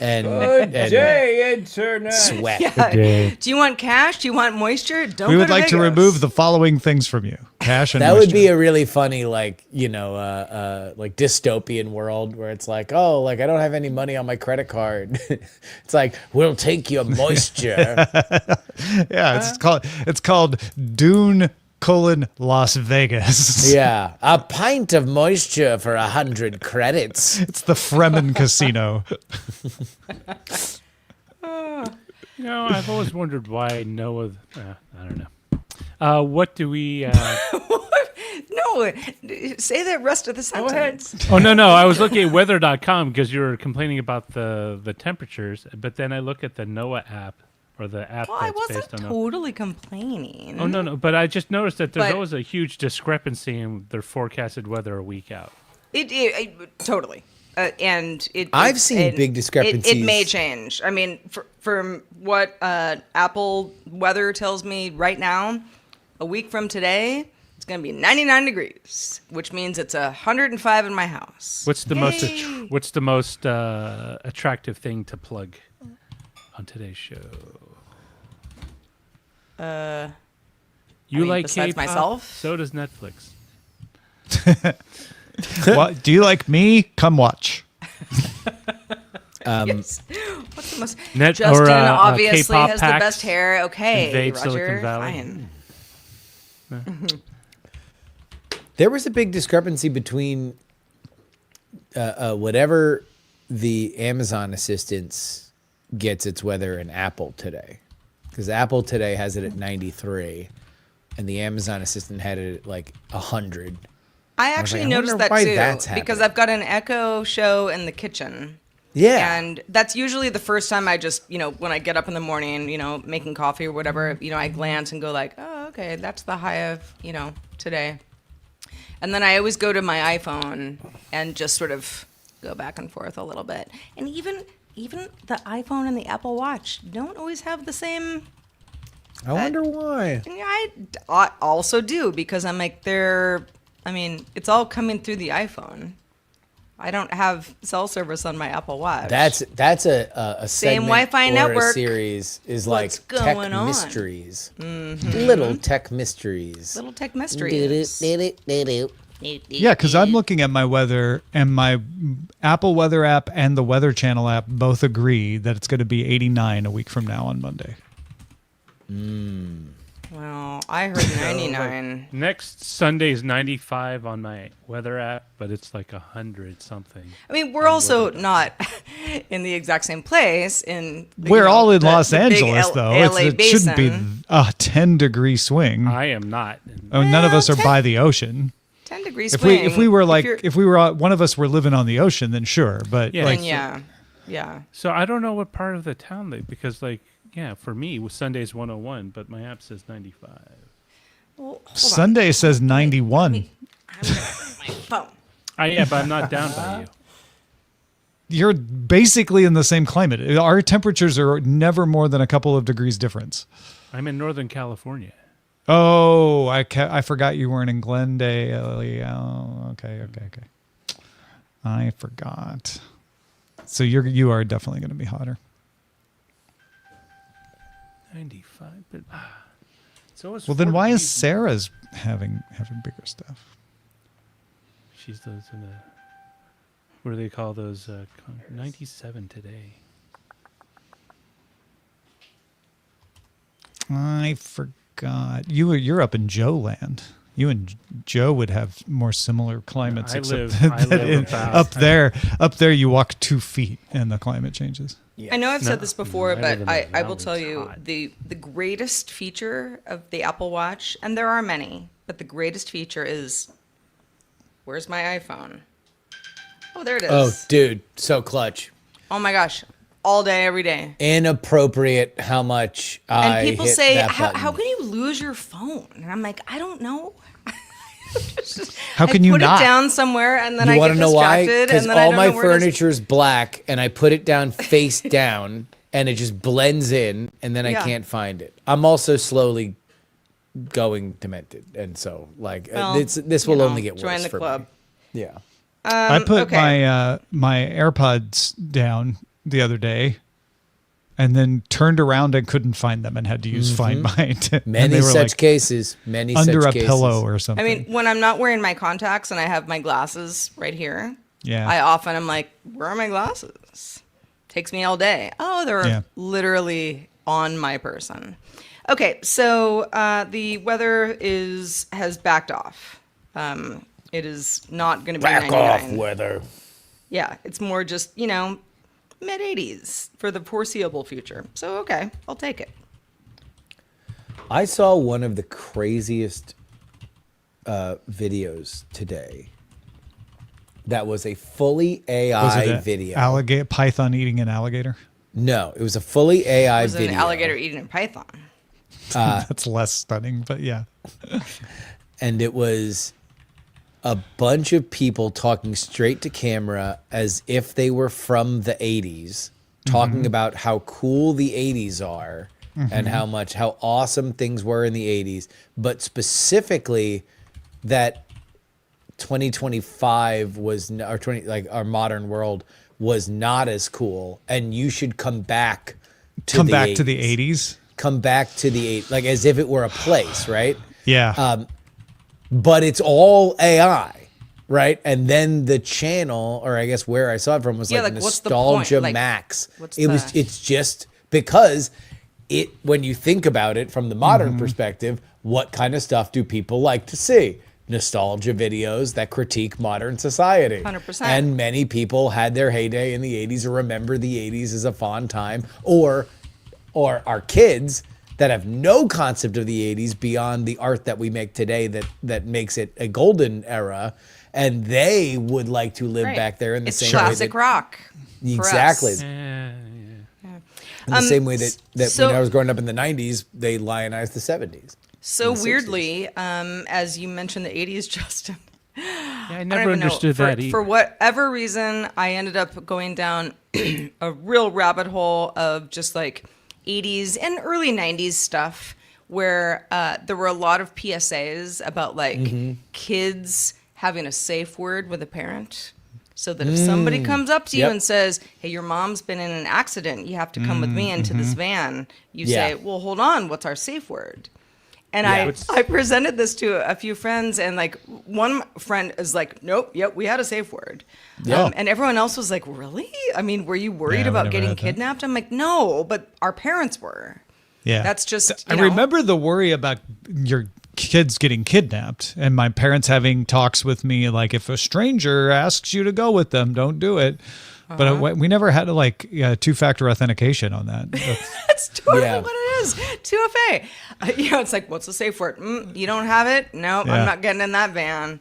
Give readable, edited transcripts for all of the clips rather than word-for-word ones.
and Good day, internet. sweat. Yeah. Do you want cash? Do you want moisture? Don't. We go would like to Vegas. remove the following things from you: cash and That would be moisture. a really funny, like, like dystopian world where it's like, oh, like I don't have any money on my credit card. It's like, we'll take your moisture. Yeah, it's called Dune: Las Vegas. Yeah, a pint of moisture for 100 credits. It's the Fremen Casino. You know, I've always wondered why Noah. I don't know. What do we? No, say the rest of the sentence. Oh no! I was looking at weather.com because you were complaining about the temperatures, but then I look at the NOAA app or the app Well, I that's wasn't based on. totally complaining. Oh no! But I just noticed that there's But- always a huge discrepancy in their forecasted weather a week out. It totally. And I've seen big discrepancies. It may change. I mean, from what Apple weather tells me right now, a week from today, it's going to be 99 degrees, which means it's 105 in my house. What's the most attractive thing to plug on today's show? You mean, like besides K-pop? myself? So does Netflix. What, do you like me? Come watch. Yes. What's the most? Net- Justin or, obviously K-pop has the packs best hair. Okay, invade Roger. Silicon Valley. Fine. There was a big discrepancy between whatever the Amazon assistance gets its weather and Apple today. Because Apple today has it at 93, and the Amazon assistant had it at like 100. I was actually like, I noticed wonder that why too that's because happening. I've got an Echo show in the kitchen. Yeah. And that's usually the first time I just, when I get up in the morning, making coffee or whatever, I glance and go like, oh, okay, that's the high of, today. And then I always go to my iPhone and just sort of go back and forth a little bit. And even the iPhone and the Apple Watch don't always have the same. I wonder why. And I also do because I'm like, it's all coming through the iPhone. I don't have cell service on my Apple Watch. That's a Same segment Wi-Fi or network. a series is What's like tech going on? mysteries. Little tech mysteries. little tech mysteries. Yeah, because I'm looking at my weather, and my Apple Weather app and the Weather Channel app both agree that it's going to be 89 a week from now on Monday. Well, I heard 99. Next Sunday's 95 on my weather app, but it's like 100 something. I mean, we're also not in the exact same place. We're all in Los the big Angeles, though. LA It shouldn't be basin. a 10-degree swing. I am not. Oh, none of us are 10 by the ocean. 10 degrees If swing. we were like, you're- if we were one of us were living on the ocean, then sure. But Yeah. like, then yeah. So I don't know what part of the town because for me, Sunday's 101, but my app says 95. Well, hold on. Sunday says 91. I'm gonna my phone. Yeah, but I'm not down by you. You're basically in the same climate. Our temperatures are never more than a couple of degrees difference. I'm in Northern California. Oh, I forgot you weren't in Glendale. Oh, okay. I forgot. So you are definitely going to be hotter. 95, but it's always. Well, then 40 why is degrees. Sarah's having bigger stuff? She's those in the. What do they call those? 97 today. I forgot. You're up in Joe land. You and Joe would have more similar climates. I except live that about- up there you walk 2 feet and the climate changes. I know I've said this before, I live but in the I will mountains, tell you hot. the greatest feature of the Apple Watch, and there are many, but the greatest feature is, where's my iPhone? Oh, there it is. Oh, dude, so clutch. Oh my gosh, all day, every day. Inappropriate how much I And people hit say, that how button. can you lose your phone? And I'm like, I don't know. How can I you put not? it down somewhere, and then You I want get to know why? distracted, Because and then I all don't my know where it is. furniture is black, and I put it down face down, and it just blends in, and then I Yeah. can't find it. I'm also slowly going demented, and so Well, this will only get join worse the for club. me. Yeah. I put okay. my AirPods down the other day, and then turned around and couldn't find them and had to use Find My. Many such cases. Many under such a cases. pillow or something. I mean, when I'm not wearing my contacts and I have my glasses right here, yeah. I often am like, where are my glasses? Takes me all day. Oh, they're literally on my person. Okay, so the weather has backed off. It is not going to be Back 99. off, weather. Yeah, it's more just, mid 80s for the foreseeable future. So, okay, I'll take it. I saw one of the craziest videos today. That was a fully AI Was it a video. Python eating an alligator? No, it was a fully AI It was video. an alligator eating a python. That's less stunning, but yeah. And it was a bunch of people talking straight to camera as if they were from the 80s, talking about how cool the 80s are and how awesome things were in the 80s, but specifically that 2025 was or 20 like our modern world was not as cool, and you should come back to the 80s. Come back to the 80s, like as if it were a place, right? Yeah. But it's all AI, right? And then the channel, or I guess where I saw it from, was like what's the point? Nostalgia Like, Max. what's It's just because when you think about it from the modern perspective, what kind of stuff do people like to see? Nostalgia videos that critique modern society. 100%. And many people had their heyday in the 80s or remember the 80s as a fond time, or our kids that have no concept of the 80s beyond the art that we make today that makes it a golden era, and they would like to live back there in the same way. It's classic rock. Exactly. For us. In the same way that so- when I was growing up in the 90s, they lionized the 70s. So the 60s. weirdly, as you mentioned the 80s, Justin. Yeah, I I don't never even know. understood that either. For whatever reason, I ended up going down a real rabbit hole of just like 80s and early 90s stuff where there were a lot of PSAs about like kids having a safe word with a parent. So that if somebody comes up to you and says, hey, your mom's been in an accident, you have to come with me into this van, you say, well, hold on, what's our safe word? And I presented this to a few friends, and like one friend is like, nope, yep, we had a safe word. And everyone else was like, really? I mean, were you worried about getting kidnapped? I'm like, no, but our parents were. Yeah. That's just, I remember the worry about your kids getting kidnapped and my parents having talks with me, like if a stranger asks you to go with them, don't do it. But we never had like two-factor authentication on that. That's totally what it is. 2FA. It's like, what's the safe word? You don't have it? No, I'm not getting in that van.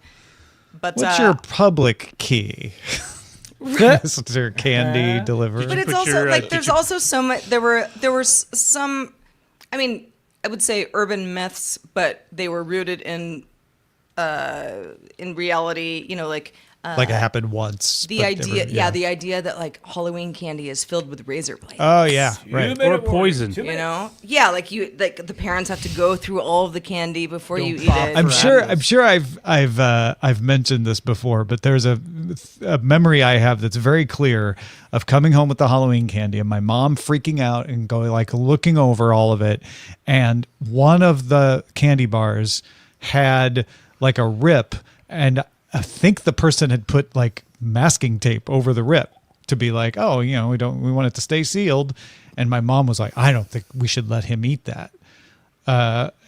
But what's your public key? Mr. Candy delivery. But it's also like there's also so much. There were some. I mean, I would say urban myths, but they were rooted in reality. Like it happened once. The idea, the idea that like Halloween candy is filled with razor blades. Oh yeah, right. Or poison. Like the parents have to go through all of the candy before you eat it. I'm sure I've mentioned this before, but there's a memory I have that's very clear of coming home with the Halloween candy and my mom freaking out and going like looking over all of it, and one of the candy bars had like a rip, and I think the person had put like masking tape over the rip to be like, oh, we want it to stay sealed. And my mom was like, I don't think we should let him eat that.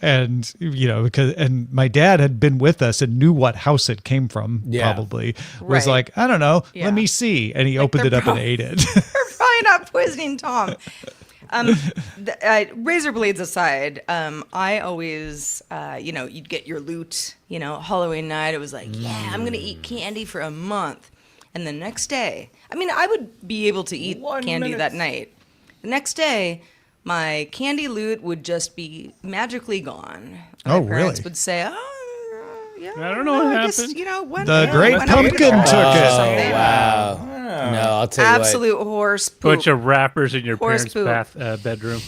And my dad had been with us and knew what house it came from. Probably was like, I don't know, let me see. And he opened it up and ate it. They're probably not poisoning Tom. Razor blades aside, I always, you'd get your loot, Halloween night. It was like, I'm going to eat candy for a month. And the next day, I mean, I would be able to eat candy that night. The next day, my candy loot would just be magically gone. My parents would say, yeah, I don't know what happened. The Great Pumpkin took it. Wow. No, I'll tell you Absolute horse poop. Bunch of wrappers in your Horse parents' bedroom.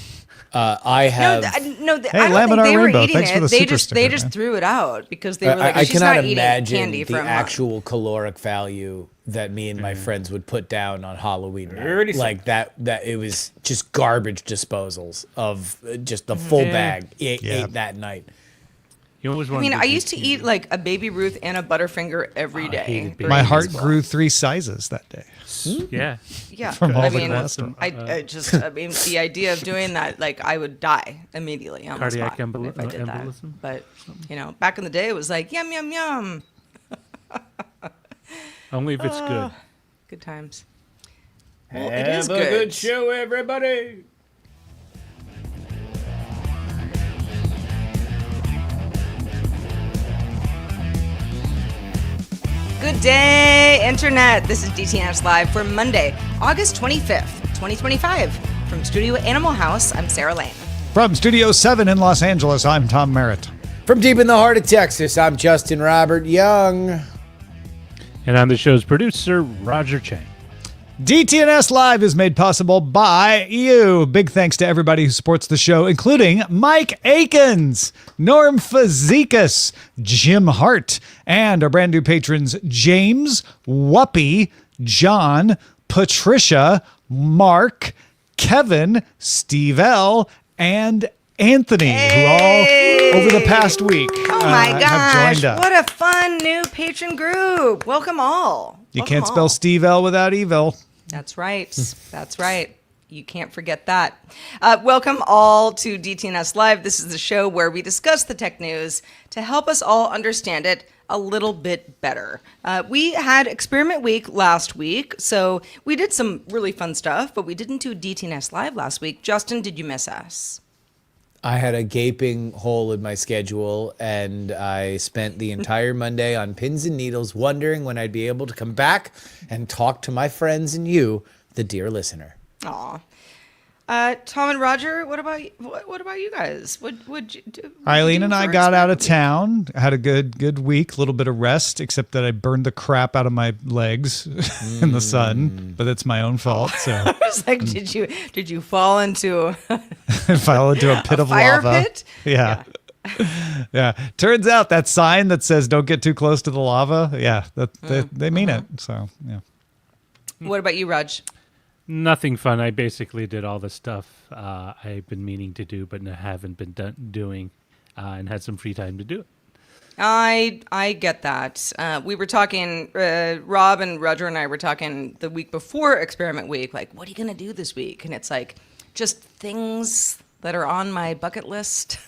I have. I don't think Laminar they were Rainbow, eating thanks for it. the They super just sticker, they just man. threw it out because they were like, I she's cannot not eating imagine candy the for a month. actual caloric value that me and my friends would put down on Halloween night. Pretty Like that it was just garbage disposals of just the full bag ate that night. You always I wanted mean, to I do used to TV. eat like a Baby Ruth and a Butterfinger every day. hated Baby My Ruth. heart grew 3 sizes that day. Yeah. Yeah, From all I the mean, rest of I mean, the idea of doing that, like, I would die immediately on the Cardiac spot if I did that. embolism? But back in the day, it was like yum yum yum. Only if it's good. Good times. Well, it is Have a good. good show, everybody. Good day, Internet. This is DTNS Live for Monday, August 25th, 2025. From Studio Animal House, I'm Sarah Lane. From Studio 7 in Los Angeles, I'm Tom Merritt. From deep in the heart of Texas, I'm Justin Robert Young. And I'm the show's producer, Roger Chang. DTNS Live is made possible by you. Big thanks to everybody who supports the show, including Mike Akins, Norm Fazekas, Jim Hart, and our brand new patrons James, Whoopi, John, Patricia, Mark, Kevin, Steve L., and Anthony, who all over the past week Oh my have gosh, joined us. what a fun new patron group. Welcome all. You Welcome can't spell all. Steve L without evil. That's right. That's right. You can't forget that. Welcome all to DTNS Live. This is the show where we discuss the tech news to help us all understand it a little bit better. We had Experiment Week last week, so we did some really fun stuff, but we didn't do DTNS Live last week. Justin, did you miss us? I had a gaping hole in my schedule, and I spent the entire Monday on pins and needles wondering when I'd be able to come back and talk to my friends and you, the dear listener. Aw. Tom and Roger, what about you guys? Would you do? Eileen and I got out of town. town, had a good week, a little bit of rest, except that I burned the crap out of my legs in the sun, but it's my own fault. So I was like, did you fall into I fell into a pit of fire lava. pit? Yeah. Yeah. Turns out that sign that says don't get too close to the lava, they mean it. So, yeah. What about you, Raj? Nothing fun. I basically did all the stuff I've been meaning to do, but haven't been doing, and had some free time to do it. I get that. We were talking, Rob and Roger and I were talking the week before Experiment Week, like, what are you going to do this week? And it's like, just things that are on my bucket list,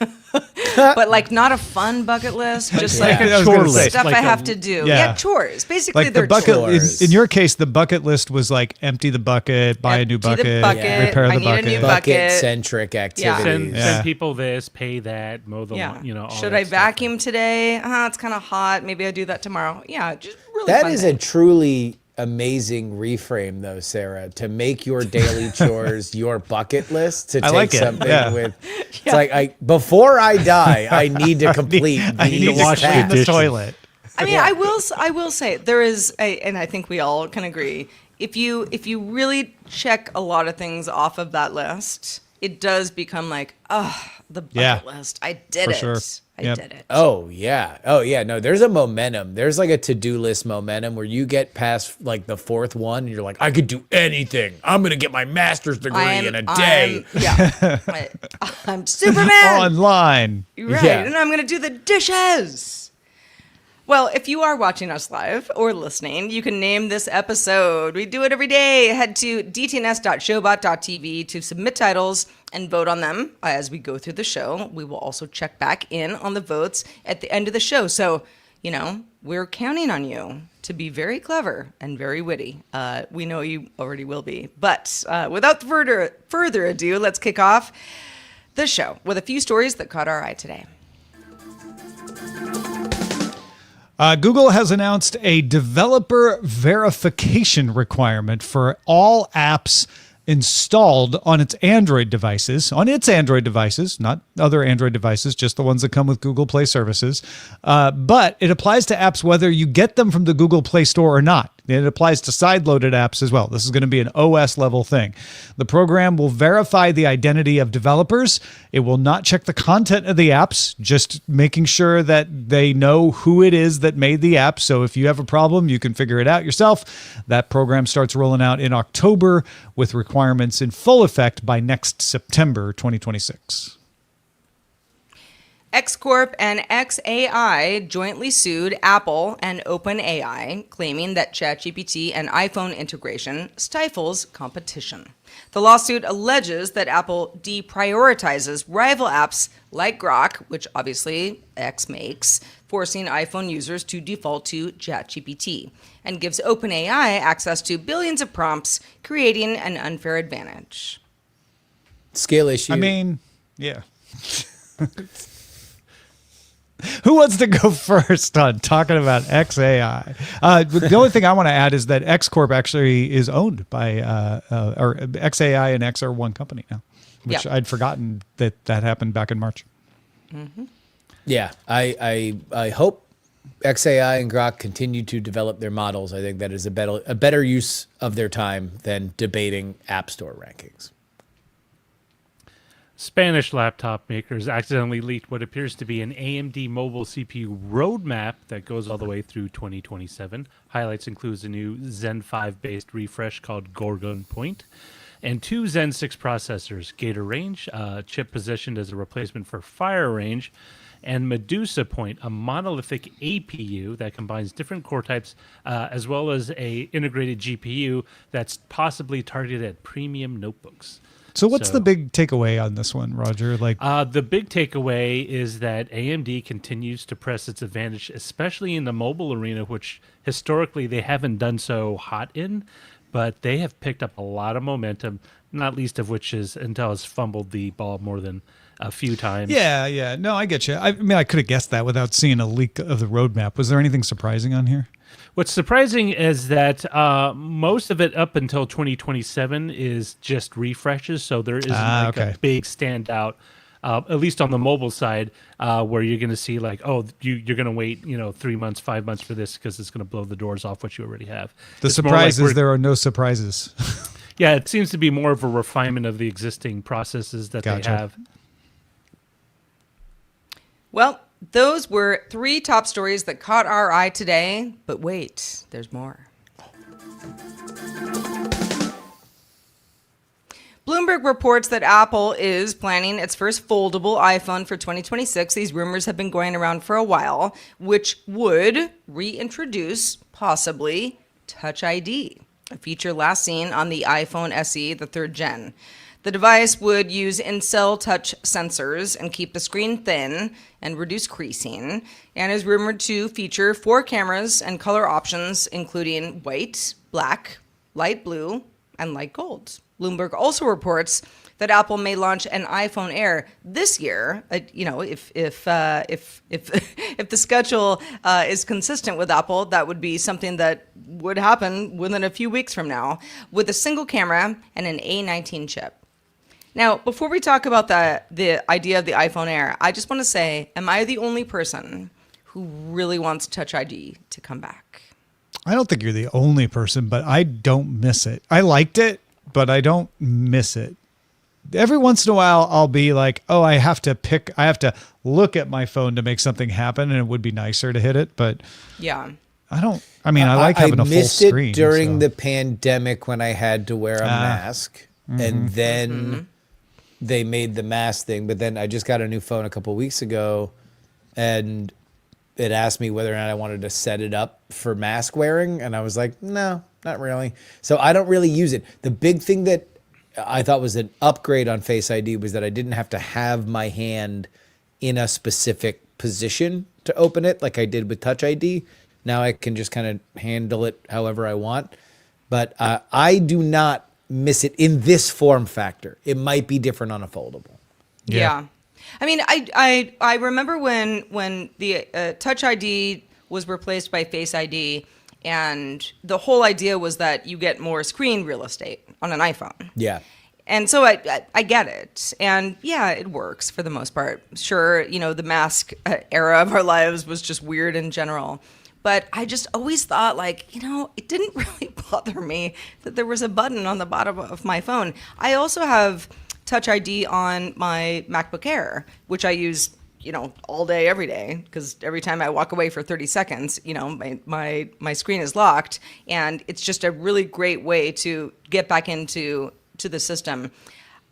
but like not a fun bucket list, just like I was gonna say, stuff like I a- have to do. yeah. Yeah, chores. Basically, Like they're the bucket, chores. in your case, the bucket list was like empty the bucket, buy a new Empty the bucket, bucket, repair I the need a new bucket. bucket. Bucket-centric activities. Send Yeah. people this, pay that, mow the lawn, all Should that I stuff. vacuum today? It's kind of hot. Maybe I do that tomorrow. Yeah, just really That fun is thing. a truly amazing reframe, though, Sarah, to make your daily chores your bucket list. To I take like it, something yeah. with, it's like before I die, I need to complete I need these to wash clean the the tasks. dishes. toilet. I mean, I will say there is and I think we all can agree. If you really check a lot of things off of that list, it does become like, the bucket list. I did For it. sure. I Yep. did it. Oh yeah. No, there's a momentum. There's like a to-do list momentum where you get past like the fourth one and you're like, I could do anything. I'm gonna get my master's degree in a day. I'm Superman. Online. Right, Yeah. and I'm going to do the dishes. Well, if you are watching us live or listening, you can name this episode. We do it every day. Head to dtns.showbot.tv to submit titles and vote on them as we go through the show. We will also check back in on the votes at the end of the show. So, we're counting on you to be very clever and very witty. We know you already will be. But without further ado, let's kick off the show with a few stories that caught our eye today. Google has announced a developer verification requirement for all apps installed on its Android devices, not other Android devices, just the ones that come with Google Play services. But it applies to apps whether you get them from the Google Play Store or not. It applies to side-loaded apps as well. This is going to be an OS level thing. The program will verify the identity of developers. It will not check the content of the apps, just making sure that they know who it is that made the app. So if you have a problem, you can figure it out yourself. That program starts rolling out in October with requirements in full effect by next September 2026. X Corp and XAI jointly sued Apple and OpenAI, claiming that ChatGPT and iPhone integration stifles competition. The lawsuit alleges that Apple deprioritizes rival apps like Grok, which obviously X makes, forcing iPhone users to default to ChatGPT, and gives OpenAI access to billions of prompts, creating an unfair advantage. Scale issue. I mean, yeah. Who wants to go first on talking about XAI? The only thing I want to add is that X Corp actually is owned by, or XAI and X are one company now, which I'd forgotten that happened back in March. Mm-hmm. Yeah, I hope XAI and Grok continue to develop their models. I think that is a better use of their time than debating App Store rankings. Spanish laptop makers accidentally leaked what appears to be an AMD mobile CPU roadmap that goes all the way through 2027. Highlights includes a new Zen 5 based refresh called Gorgon Point, and two Zen 6 processors, Gator Range, chip positioned as a replacement for Fire Range, and Medusa Point, a monolithic APU that combines different core types, as well as a integrated GPU that's possibly targeted at premium notebooks. So what's the big takeaway on this one, Roger? The big takeaway is that AMD continues to press its advantage, especially in the mobile arena, which historically they haven't done so hot in, but they have picked up a lot of momentum, not least of which is Intel has fumbled the ball more than a few times. Yeah. No, I get you. I mean, I could have guessed that without seeing a leak of the roadmap. Was there anything surprising on here? What's surprising is that most of it up until 2027 is just refreshes, so there isn't a big standout, at least on the mobile side, where you're going to see you're going to wait 3 months, 5 months for this because it's going to blow the doors off what you already have. The surprise is there are no surprises. Yeah, it seems to be more of a refinement of the existing processes that they have. Well, those were 3 top stories that caught our eye today, but wait, there's more. Bloomberg reports that Apple is planning its first foldable iPhone for 2026. These rumors have been going around for a while, which would reintroduce, possibly, Touch ID, a feature last seen on the iPhone SE, the 3rd gen. The device would use in-cell touch sensors and keep the screen thin and reduce creasing, and is rumored to feature 4 cameras and color options, including white, black, light blue, and light gold. Bloomberg also reports that Apple may launch an iPhone Air this year. If the schedule is consistent with Apple, that would be something that would happen within a few weeks from now, with a single camera and an A19 chip. Now, before we talk about the idea of the iPhone Air, I just want to say, am I the only person who really wants Touch ID to come back? I don't think you're the only person, but I don't miss it. I liked it, but I don't miss it. Every once in a while, I'll be like, oh, I have to look at my phone to make something happen, and it would be nicer to hit it, but yeah. I like having a full screen. I missed it during the pandemic when I had to wear a mask, and then they made the mask thing. But then I just got a new phone a couple of weeks ago, and it asked me whether or not I wanted to set it up for mask wearing, and I was like, no, not really. So I don't really use it. The big thing that I thought was an upgrade on Face ID was that I didn't have to have my hand in a specific position to open it like I did with Touch ID. Now I can just kind of handle it however I want. But I do not miss it in this form factor. It might be different on a foldable. Yeah. I mean, I remember when the Touch ID was replaced by Face ID, and the whole idea was that you get more screen real estate on an iPhone. Yeah. And so I get it. And yeah, it works for the most part. Sure, the mask era of our lives was just weird in general. But I just always thought, like, it didn't really bother me that there was a button on the bottom of my phone. I also have Touch ID on my MacBook Air, which I use, all day, every day, because every time I walk away for 30 seconds, my screen is locked, and it's just a really great way to get back into the system.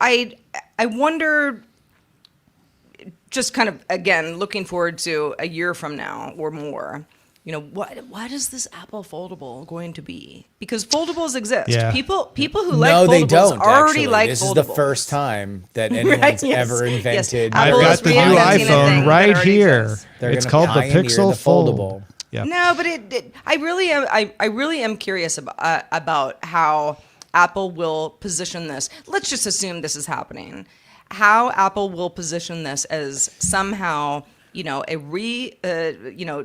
I wonder, just kind of, again, looking forward to a year from now or more, what is this Apple foldable going to be? Because foldables exist. Yeah. People who like No, foldables they don't. already Actually, like this foldables. is the first time that anyone's Yes, ever yes. invented. I've Apple got is the new reinventing a thing iPhone that right already here. exists. They're It's gonna called the pioneer Pixel the foldable. Yeah. No, but I really am curious about how Apple will position this. Let's just assume this is happening. How Apple will position this as somehow, a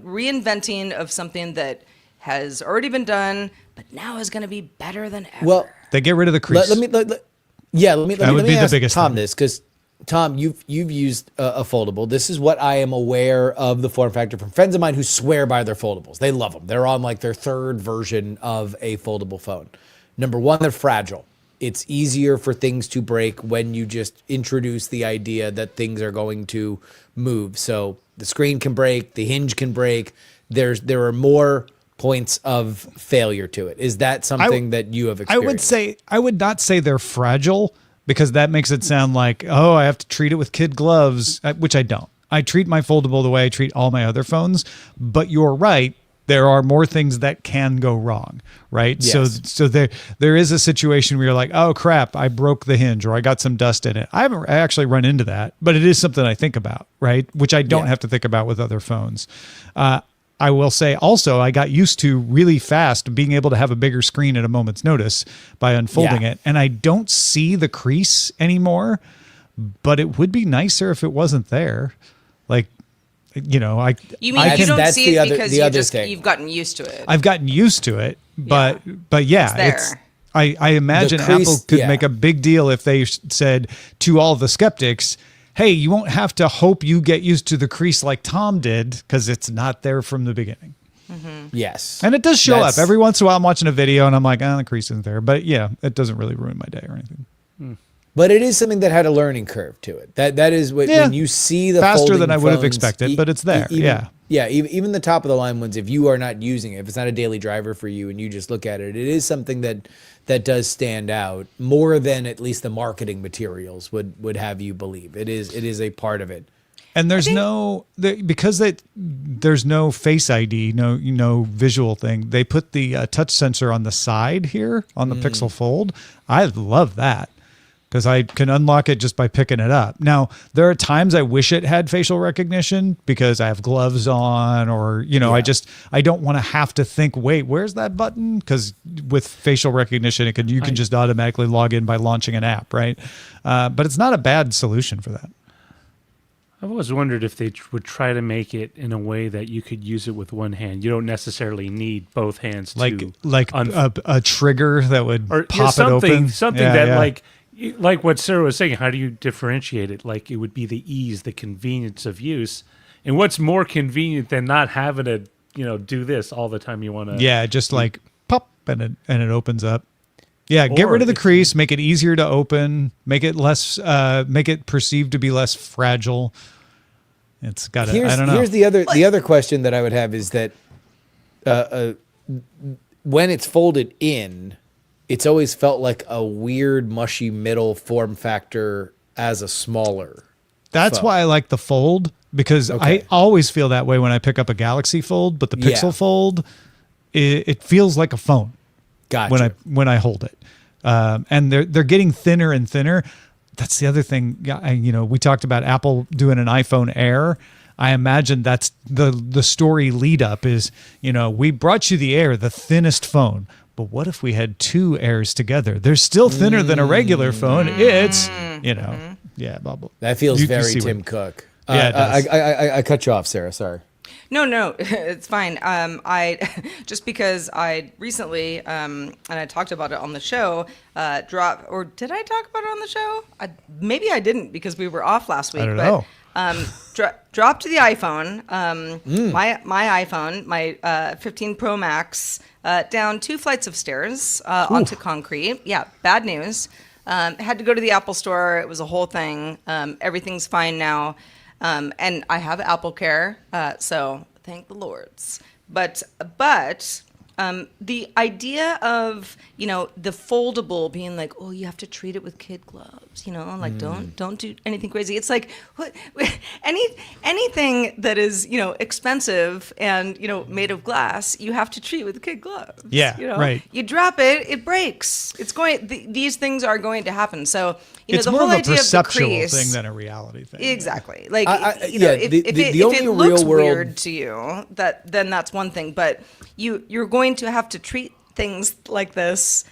reinventing of something that has already been done, but now is going to be better than ever. Well, They get rid of the crease. let me That let would me be the ask biggest Tom thing. this, because Tom, you've used a foldable. This is what I am aware of the form factor from friends of mine who swear by their foldables. They love them. They're on like their third version of a foldable phone. Number one, they're fragile. It's easier for things to break when you just introduce the idea that things are going to move. So the screen can break, the hinge can break. There are more points of failure to it. Is that something that you have experienced? I would not say they're fragile, because that makes it sound like, oh, I have to treat it with kid gloves, which I don't. I treat my foldable the way I treat all my other phones, but you're right. There are more things that can go wrong, right? Yes. So there is a situation where you're like, oh crap, I broke the hinge or I got some dust in it. I haven't actually run into that, but it is something I think about, right? Which I don't have to think about with other phones. I will say also, I got used to really fast being able to have a bigger screen at a moment's notice by unfolding it. And I don't see the crease anymore, but it would be nicer if it wasn't there. Like, you mean I you can- don't that's see the it other- because the other thing. you've gotten used to it. I've gotten used to it, but yeah, It's there. I imagine The crease, Apple could yeah. make a big deal if they said to all the skeptics, hey, you won't have to hope you get used to the crease like Tom did, because it's not there from the beginning. Yes. And it does show That's- up every once in a while. I'm watching a video and I'm like, the crease isn't there. But yeah, it doesn't really ruin my day or anything. But it is something that had a learning curve to it. That is what, Yeah. when you see the Faster folding than I would have phones, expected, but it's there. Even, Yeah. Even the top of the line ones, if you are not using it, if it's not a daily driver for you and you just look at it, it is something that does stand out more than at least the marketing materials would have you believe. It is a part of it. And there's there's no Face ID, no visual thing. They put the touch sensor on the side here on the Pixel Fold. I love that, because I can unlock it just by picking it up. Now, there are times I wish it had facial recognition because I have gloves on, or, I don't want to have to think, wait, where's that button? Because with facial recognition, you can just automatically log in by launching an app, right? But it's not a bad solution for that. I've always wondered if they would try to make it in a way that you could use it with one hand. You don't necessarily need both hands to a trigger that would pop it open. Something like what Sarah was saying. How do you differentiate it? Like, it would be the ease, the convenience of use. And what's more convenient than not having to, do this all the time you want to? Yeah, just like pop and it opens up. Yeah, get Or rid of the if- crease, make it easier to open, make it perceived to be less fragile. It's got I don't know. Here's the other question that I would have is that when it's folded in, it's always felt like a weird mushy middle form factor as a smaller. That's phone. why I like the Fold, because Okay. I always feel that way when I pick up a Galaxy Fold, but the Yeah. Pixel Fold, it feels like a phone. Gotcha. when I hold it, and they're getting thinner and thinner. That's the other thing. We talked about Apple doing an iPhone Air. I imagine that's the story lead up is, we brought you the Air, the thinnest phone, but what if we had two Airs together? They're still thinner than a regular phone. It's blah blah. That feels You very see Tim what- Cook. Yeah, it does. I cut you off, Sarah. Sorry. No, it's fine. I just because I recently, and I talked about it on the show, or did I talk about it on the show? Maybe I didn't because we were off last week. I don't know. Dropped the iPhone, my iPhone, my 15 Pro Max, down 2 flights of stairs onto concrete. Yeah, bad news. Had to go to the Apple store. It was a whole thing. Everything's fine now. And I have Apple Care, so thank the Lords. But the idea of, the foldable being like, oh, you have to treat it with kid gloves, like don't do anything crazy. It's like anything that is, expensive and, made of glass, you have to treat with kid gloves. Yeah, right. You drop it, it breaks. These things are going to happen. So, it's the more whole of a idea perceptual of the crease, thing than a reality thing. Exactly. Like, the if only it looks real world- weird to you, then that's one thing. But you're going to have to treat things like this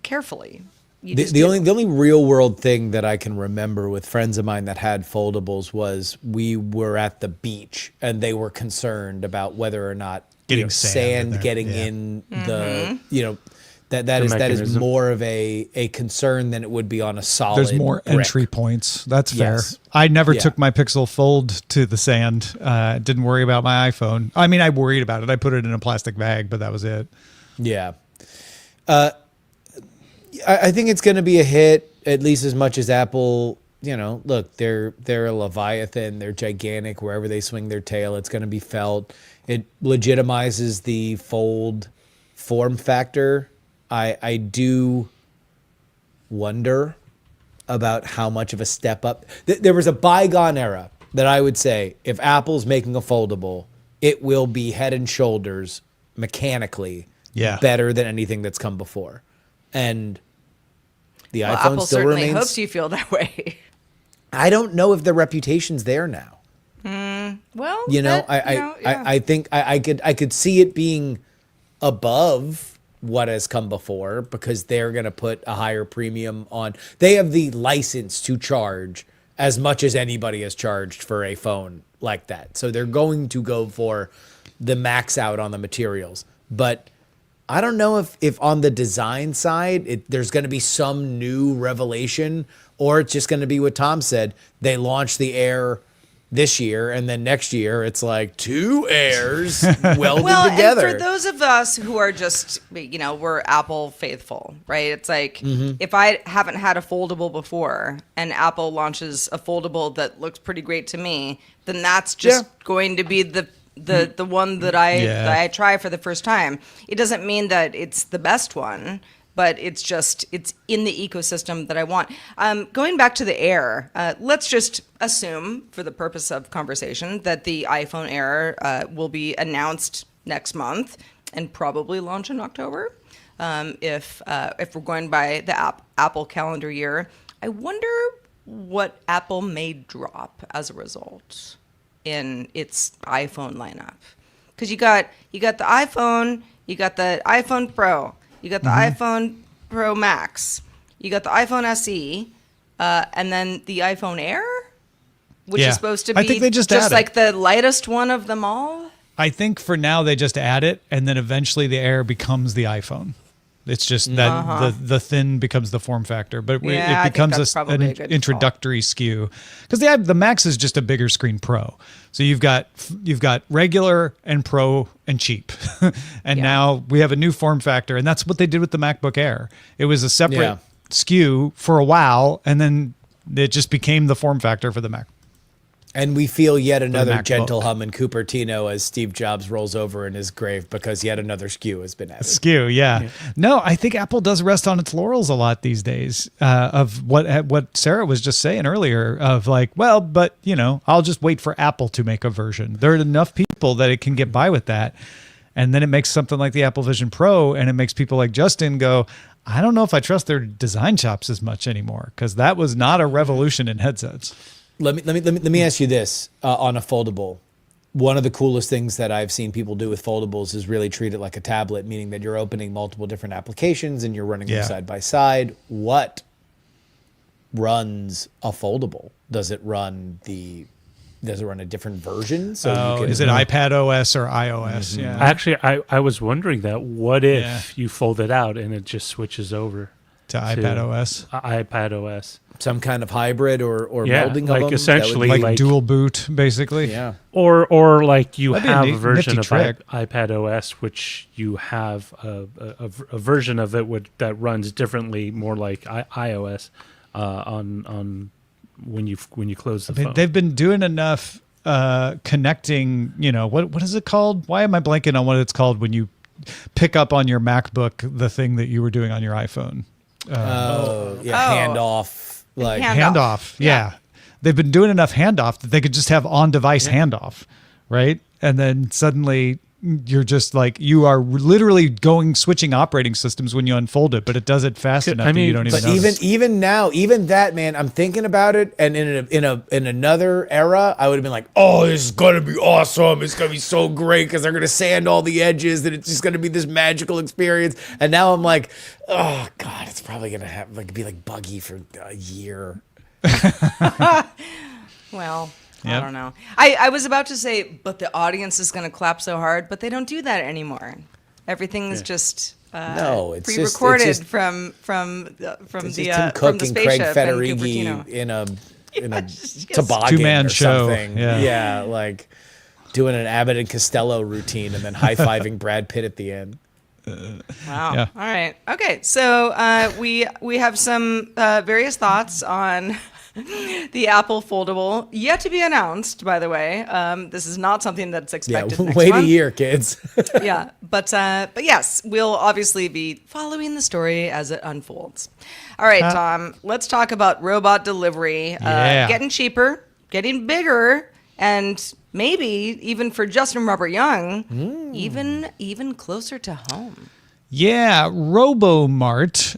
carefully. The only real world thing that I can remember with friends of mine that had foldables was we were at the beach and they were concerned about whether or not Getting sand sand in there. getting Yeah. in Mm-hmm. the that is more of a concern than it would be on a solid. There's more brick. entry points. That's fair. Yes. I never Yeah. took my Pixel Fold to the sand. Didn't worry about my iPhone. I mean, I worried about it. I put it in a plastic bag, but that was it. Yeah. I think it's going to be a hit, at least as much as Apple. Look, they're a Leviathan. They're gigantic. Wherever they swing their tail, it's going to be felt. It legitimizes the fold form factor. I do wonder about how much of a step up. There was a bygone era that I would say if Apple's making a foldable, it will be head and shoulders mechanically better than anything that's come before. And the iPhone Apple still certainly remains. hopes you feel that way. I don't know if the reputation's there now. Well, I think I could see it being above what has come before because they're going to put a higher premium on. They have the license to charge as much as anybody has charged for a phone like that. So they're going to go for the max out on the materials. But I don't know if on the design side, there's going to be some new revelation, or it's just going to be what Tom said. They launched the Air this year, and then next year it's like 2 Airs welded together. And for those of us who are just, we're Apple faithful, right? It's like if I haven't had a foldable before and Apple launches a foldable that looks pretty great to me, then that's just going to be the one that I try for the first time. It doesn't mean that it's the best one, but it's in the ecosystem that I want. Going back to the Air, let's just assume, for the purpose of conversation, that the iPhone Air will be announced next month and probably launch in October. If we're going by the Apple calendar year, I wonder what Apple may drop as a result in its iPhone lineup, because you got the iPhone, you got the iPhone Pro. You got the iPhone Pro Max. You got the iPhone SE, and then the iPhone Air, which is supposed to be I think they just add it. like the lightest one of them all. I think for now they just add it, and then eventually the Air becomes the iPhone. It's just that the thin becomes the form factor, but Yeah, I it think becomes that's an probably a good introductory SKU, because the Max is just a bigger screen Pro. So you've got regular and Pro and cheap, and now we have a new form factor, and that's what they did with the MacBook Air. It was a separate SKU for a while, and then it just became the form factor for the Mac. And we feel yet another MacBook. gentle hum in Cupertino as Steve Jobs rolls over in his grave because yet another SKU has been added. SKU, yeah. No, I think Apple does rest on its laurels a lot these days. Of what Sarah was just saying earlier, of like, well, but I'll just wait for Apple to make a version. There are enough people that it can get by with that, and then it makes something like the Apple Vision Pro, and it makes people like Justin go, I don't know if I trust their design chops as much anymore, because that was not a revolution in headsets. Let me ask you this on a foldable. One of the coolest things that I've seen people do with foldables is really treat it like a tablet, meaning that you're opening multiple different applications and you're running them side by side. What runs a foldable? Does it run the does it run a different version? So you can, is it iPad OS or iOS? Yeah. Actually, I was wondering that. What if you fold it out and it just switches over To iPad OS? iPad OS. some kind of hybrid or Yeah, melding like of them? essentially- Like, like- dual boot, basically? Yeah. Or like you That'd be a have a neat- version nifty of trick. iPad OS, which you have a version of it that runs differently, more like iOS on when you close the I mean, phone. they've been doing enough connecting, what is it called? Why am I blanking on what it's called when you pick up on your MacBook the thing that you were doing on your iPhone? Handoff. Like Handoff. Yeah. They've been doing enough handoff that they could just have on-device handoff, right? And then suddenly you're just like, you are literally switching operating systems when you unfold it, but it does it fast enough that you don't even But notice. even now, even that, man, I'm thinking about it, and in another era, I would have been like, "Oh, this is gonna be awesome! It's gonna be so great because they're gonna sand all the edges, and it's just gonna be this magical experience." And now I'm like, "Oh God, it's probably gonna be like buggy for a year." Well, I Yep. don't know. I was about to say, but the audience is going to clap so hard, but they don't do that anymore. Everything is just No, it's just- pre-recorded it's just- from the It's just Tim Cook and Craig spaceship and Federighi Cupertino. in a Yes. toboggan Two-man or show, something. yeah. Like doing an Abbott and Costello routine and then high-fiving Brad Pitt at the end. Wow. Yeah. All right. Okay. So we have some various thoughts on the Apple foldable, yet to be announced. By the way, this is not something that's expected. Next Wait month. a year, kids. Yeah, but yes, we'll obviously be following the story as it unfolds. All right, Tom, let's talk about robot delivery. Yeah. Getting cheaper, getting bigger, and maybe even for Justin Robert Young, even closer to home. Yeah, Robomart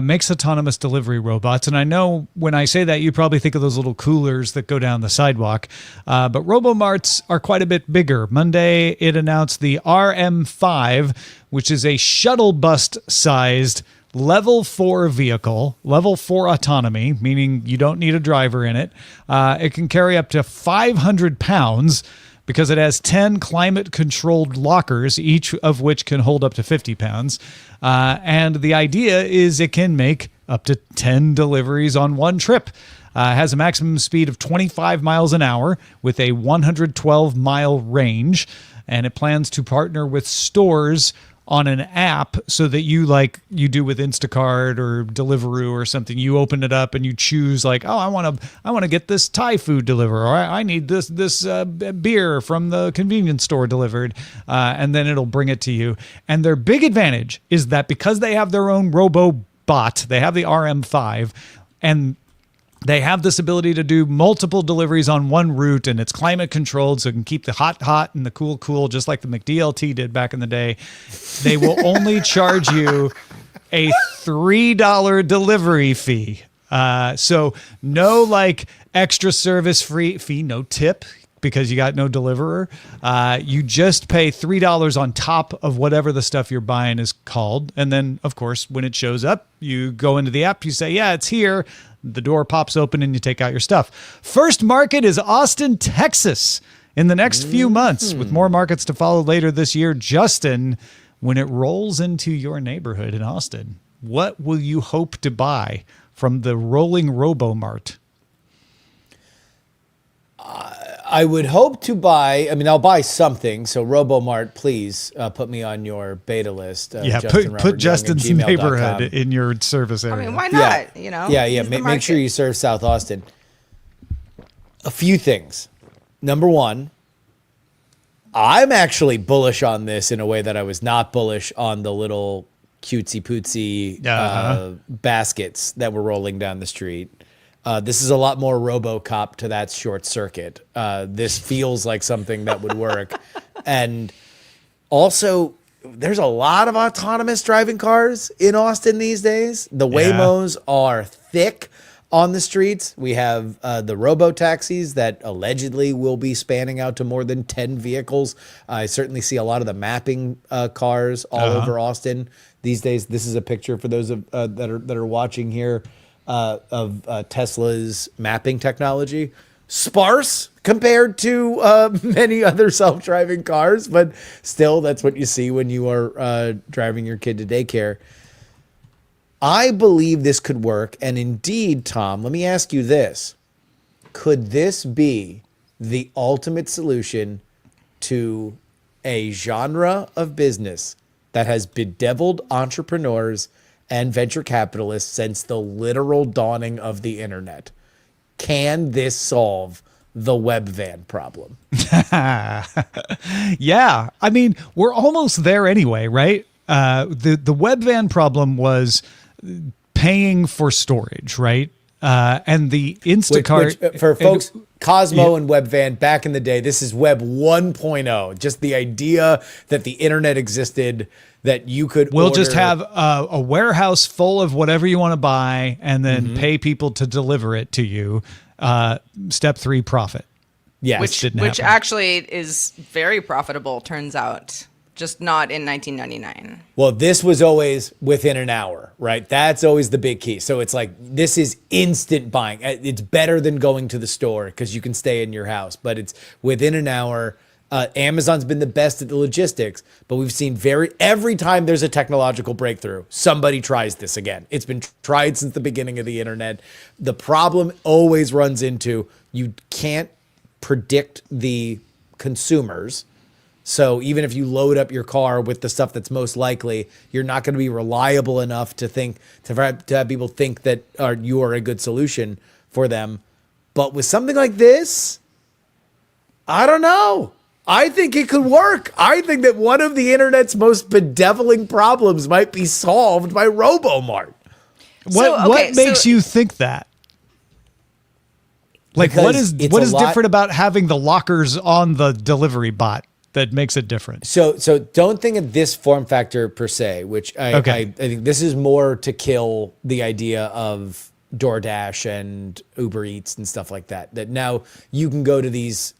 makes autonomous delivery robots. And I know when I say that, you probably think of those little coolers that go down the sidewalk. But Robomarts are quite a bit bigger. Monday, it announced the RM5, which is a shuttle bus-sized level 4 vehicle, level 4 autonomy, meaning you don't need a driver in it. It can carry up to 500 pounds, because it has 10 climate-controlled lockers, each of which can hold up to 50 pounds. And the idea is it can make up to 10 deliveries on one trip. It has a maximum speed of 25 miles an hour with a 112-mile range. And it plans to partner with stores on an app so that you do with Instacart or Deliveroo or something. You open it up and you choose I want to get this Thai food delivered, or I need this beer from the convenience store delivered, and then it'll bring it to you. And their big advantage is that because they have their own robot, they have the RM5, and they have this ability to do multiple deliveries on one route, and it's climate controlled, so it can keep the hot and the cool, just like the McDLT did back in the day. They will only charge you a $3 delivery fee. So no extra service fee, no tip, because you got no deliverer. You just pay $3 on top of whatever the stuff you're buying is called. And then, of course, when it shows up, you go into the app, you say, yeah, it's here. The door pops open and you take out your stuff. First market is Austin, Texas in the next few months, with more markets to follow later this year. Justin, when it rolls into your neighborhood in Austin, what will you hope to buy from the rolling Robomart? I would hope to buy. I'll buy something. So Robomart, please put me on your beta list. Put Justin's neighborhood in your service area. I mean, why not? Yeah. He's the Make sure market. you serve South Austin. A few things. Number one, I'm actually bullish on this in a way that I was not bullish on the little cutesy pootsy baskets that were rolling down the street. This is a lot more RoboCop to that short circuit. This feels like something that would work. And also, there's a lot of autonomous driving cars in Austin these days. The Waymos are thick on the streets. We have the robo-taxis that allegedly will be spanning out to more than 10 vehicles. I certainly see a lot of the mapping cars all over Austin these days. This is a picture for those that are watching here. Of Tesla's mapping technology, sparse compared to many other self-driving cars, but still, that's what you see when you are driving your kid to daycare. I believe this could work. And indeed, Tom, let me ask you this. Could this be the ultimate solution to a genre of business that has bedeviled entrepreneurs and venture capitalists since the literal dawning of the internet? Can this solve the web van problem? Yeah. I mean, we're almost there anyway, right? The web van problem was paying for storage, right? And the Instacart Which, for folks, Cosmo and Webvan back in the day, this is Web 1.0. Just the idea that the internet existed, that you could we'll order. just have a warehouse full of whatever you want to buy and then pay people to deliver it to you. Step 3, profit. Yes. which didn't happen. actually is very profitable, turns out, just not in 1999. Well, this was always within an hour, right? That's always the big key. So it's like, this is instant buying. It's better than going to the store because you can stay in your house, but it's within an hour. Amazon's been the best at the logistics, but we've seen every time there's a technological breakthrough, somebody tries this again. It's been tried since the beginning of the internet. The problem always runs into, you can't predict the consumers. So even if you load up your car with the stuff that's most likely, you're not going to be reliable enough to have people think that you are a good solution for them. But with something like this, I don't know. I think it could work. I think that one of the internet's most bedeviling problems might be solved by Robomart. What makes you think that? Like, what Because is it's what a is lot- different about having the lockers on the delivery bot that makes it different? So don't think of this form factor per se, which I think this is more to kill the idea of DoorDash and Uber Eats and stuff like that. That now you can go to these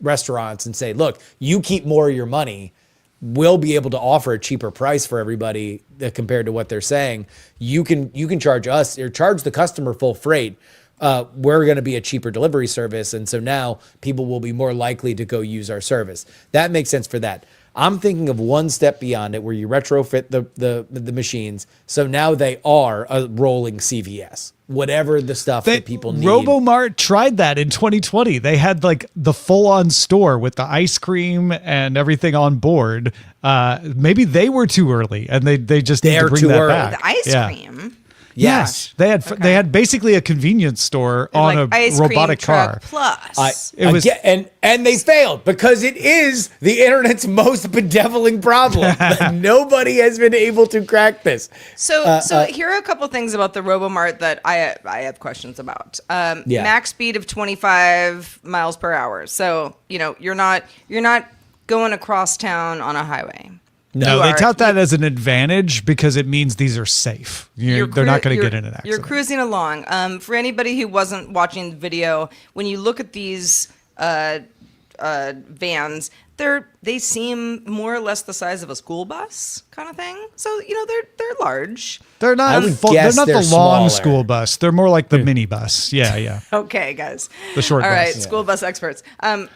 restaurants and say, look, you keep more of your money. We'll be able to offer a cheaper price for everybody compared to what they're saying. You can charge us or charge the customer full freight. We're going to be a cheaper delivery service. And so now people will be more likely to go use our service. That makes sense for that. I'm thinking of one step beyond it where you retrofit the machines. So now they are a rolling CVS, whatever the stuff that people need. Robomart tried that in 2020. They had like the full-on store with the ice cream and everything on board. Maybe they were too early and they just need to They're bring too that early. back. The ice cream. Yes. They had basically a convenience store on Like a ice robotic cream car. truck plus. And they failed because it is the internet's most bedeviling problem. Nobody has been able to crack this. So here are a couple things about the Robomart that I have questions about. Max speed of 25 miles per hour. So you're not going across town on a highway. No, they tout that as an advantage because it means these are safe. They're not going to get in an accident. You're cruising along. For anybody who wasn't watching the video, when you look at these vans, they seem more or less the size of a school bus kind of thing. So they're large. They're not. They're not the long smaller. school bus. They're more like the mini bus. Yeah. Okay, guys. The short All bus. right, school bus experts. I'm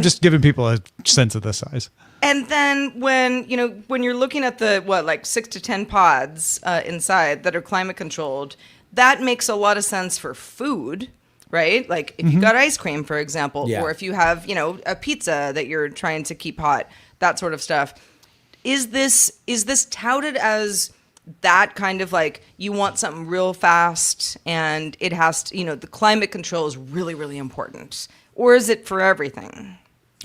just giving people a sense of the size. And then when you're looking at the 6 to 10 pods inside that are climate controlled, that makes a lot of sense for food, right? Like if you got ice cream, for example, or if you have a pizza that you're trying to keep hot, that sort of stuff. Is this touted as that kind of like you want something real fast and it has to the climate control is really, really important, or is it for everything?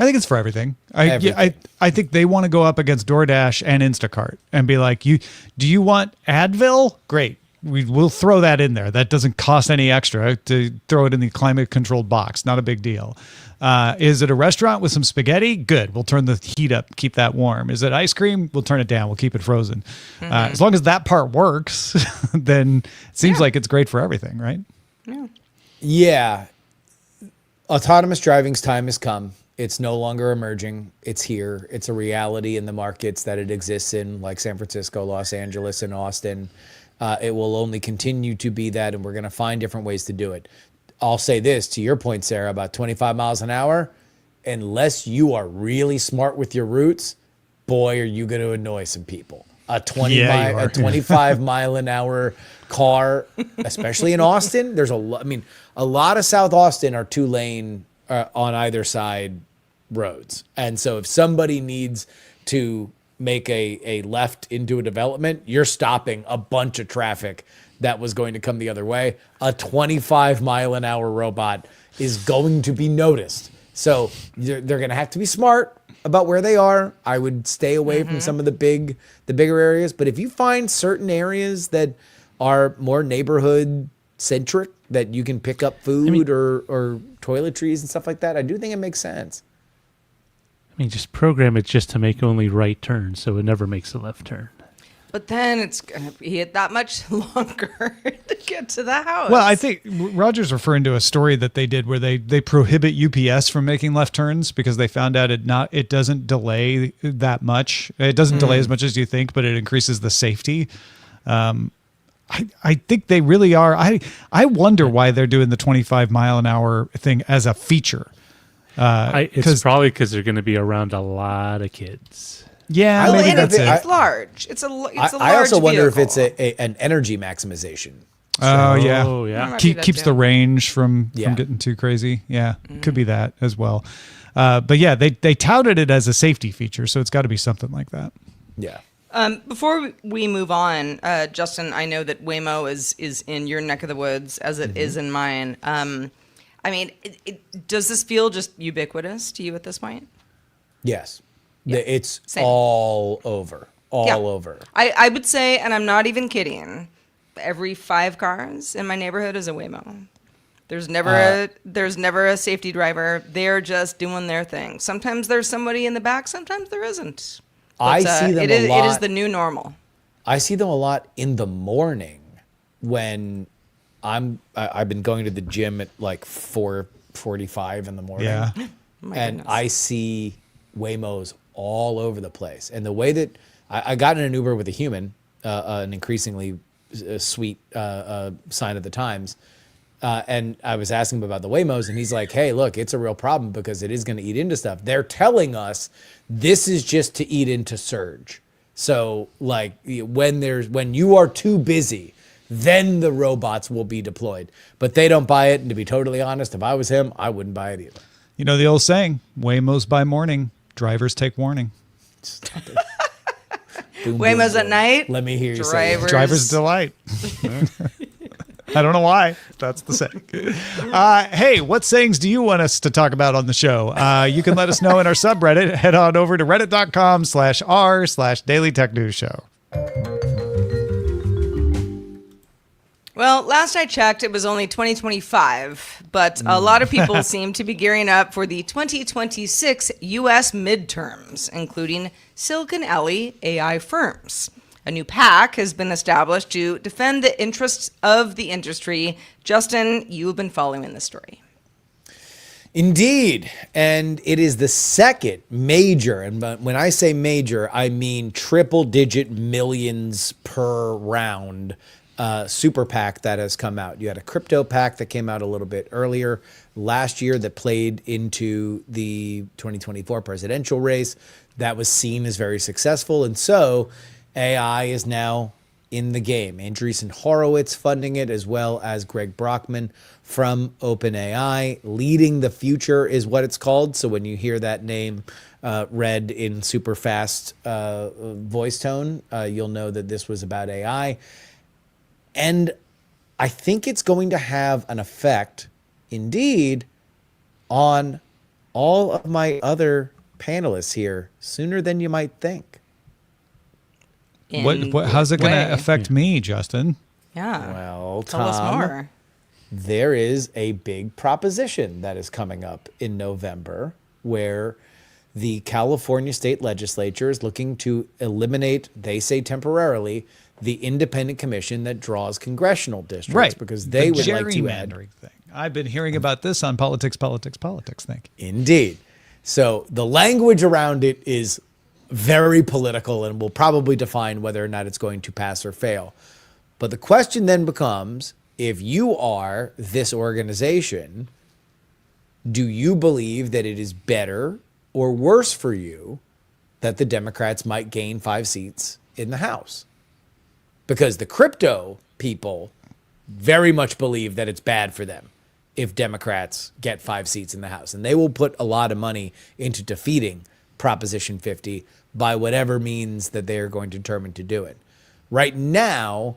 I think it's for everything. I think they want to go up against DoorDash and Instacart and be like, do you want Advil? Great. We'll throw that in there. That doesn't cost any extra to throw it in the climate controlled box. Not a big deal. Is it a restaurant with some spaghetti? Good. We'll turn the heat up, keep that warm. Is it ice cream? We'll turn it down. We'll keep it frozen. As long as that part works, then it seems like it's great for everything, right? Yeah. Autonomous driving's time has come. It's no longer emerging. It's here. It's a reality in the markets that it exists in, like San Francisco, Los Angeles, and Austin. It will only continue to be that, and we're going to find different ways to do it. I'll say this to your point, Sarah, about 25 miles an hour. Unless you are really smart with your routes, boy, are you going to annoy some people. A 25 mile an hour car, especially in Austin. There's a lot of South Austin are 2-lane on either side roads. And so if somebody needs to make a left into a development, you're stopping a bunch of traffic that was going to come the other way. A 25 mile an hour robot is going to be noticed. So they're going to have to be smart about where they are. I would stay away from some of the bigger areas. But if you find certain areas that are more neighborhood centric, that you can pick up food or toiletries and stuff like that, I do think it makes sense. I mean, just program it just to make only right turns, so it never makes a left turn. But then it's going to be that much longer to get to the house. Well, I think Roger's referring to a story that they did where they prohibit UPS from making left turns because they found out it doesn't delay that much. It doesn't delay as much as you think, but it increases the safety. I think they really are. I wonder why they're doing the 25 mile an hour thing as a feature. It's probably because they're going to be around a lot of kids. Yeah, maybe that's it. It's large. It's a large I also wonder if vehicle. it's an energy maximization. Oh yeah, yeah. Might be that Keeps too. the range from Yeah. getting too crazy. Yeah, could be that as well. But yeah, they touted it as a safety feature, so it's got to be something like that. Yeah. Before we move on, Justin, I know that Waymo is in your neck of the woods as it is in mine. I mean, does this feel just ubiquitous to you at this point? Yes. Yeah. It's Same. all over. Yeah. Over. I would say, and I'm not even kidding, every 5 cars in my neighborhood is a Waymo. There's never a safety driver. They're just doing their thing. Sometimes there's somebody in the back. Sometimes there isn't. But, I see them a lot. It is the new normal. I see them a lot in the morning when I've been going to the gym at like 4:45 in the morning. Yeah. My And goodness. I see Waymos all over the place. And the way that I got in an Uber with a human, an increasingly sweet sign of the times, and I was asking him about the Waymos, and he's like, hey, look, it's a real problem because it is going to eat into stuff. They're telling us this is just to eat into surge. So like when you are too busy, then the robots will be deployed. But they don't buy it. And to be totally honest, if I was him, I wouldn't buy it either. You know the old saying, Waymos by morning, drivers take warning. Stop it. Boom, Waymos boom, at boom. night. Let me hear you say it. Driver's delight. I don't know why. That's the saying. Hey, what sayings do you want us to talk about on the show? You can let us know in our subreddit. Head on over to reddit.com/r/Daily Tech News Show. Well, last I checked, it was only 2025, but a lot of people seem to be gearing up for the 2026 U.S. midterms, including Silicon Alley AI firms. A new PAC has been established to defend the interests of the industry. Justin, you've been following this story. Indeed. And it is the second major, and when I say major, I mean triple-digit millions per round super PAC that has come out. You had a crypto PAC that came out a little bit earlier last year that played into the 2024 presidential race. That was seen as very successful. And so AI is now in the game. Andreessen Horowitz funding it, as well as Greg Brockman from OpenAI. Leading the future is what it's called. So when you hear that name read in super fast voice tone, you'll know that this was about AI. And I think it's going to have an effect, indeed, on all of my other panelists here sooner than you might think. How's it going to affect me, Justin? Yeah. Well, Tell us Tom, more. there is a big proposition that is coming up in November where the California state legislature is looking to eliminate, they say temporarily, the independent commission that draws congressional districts, Right. because they The would like to add. gerrymandering thing. I've been hearing about this on Politics. Thank you. Indeed. So the language around it is very political and will probably define whether or not it's going to pass or fail. But the question then becomes, if you are this organization, do you believe that it is better or worse for you that the Democrats might gain 5 seats in the House? Because the crypto people very much believe that it's bad for them if Democrats get 5 seats in the House. And they will put a lot of money into defeating Proposition 50 by whatever means that they are going to determine to do it. Right now,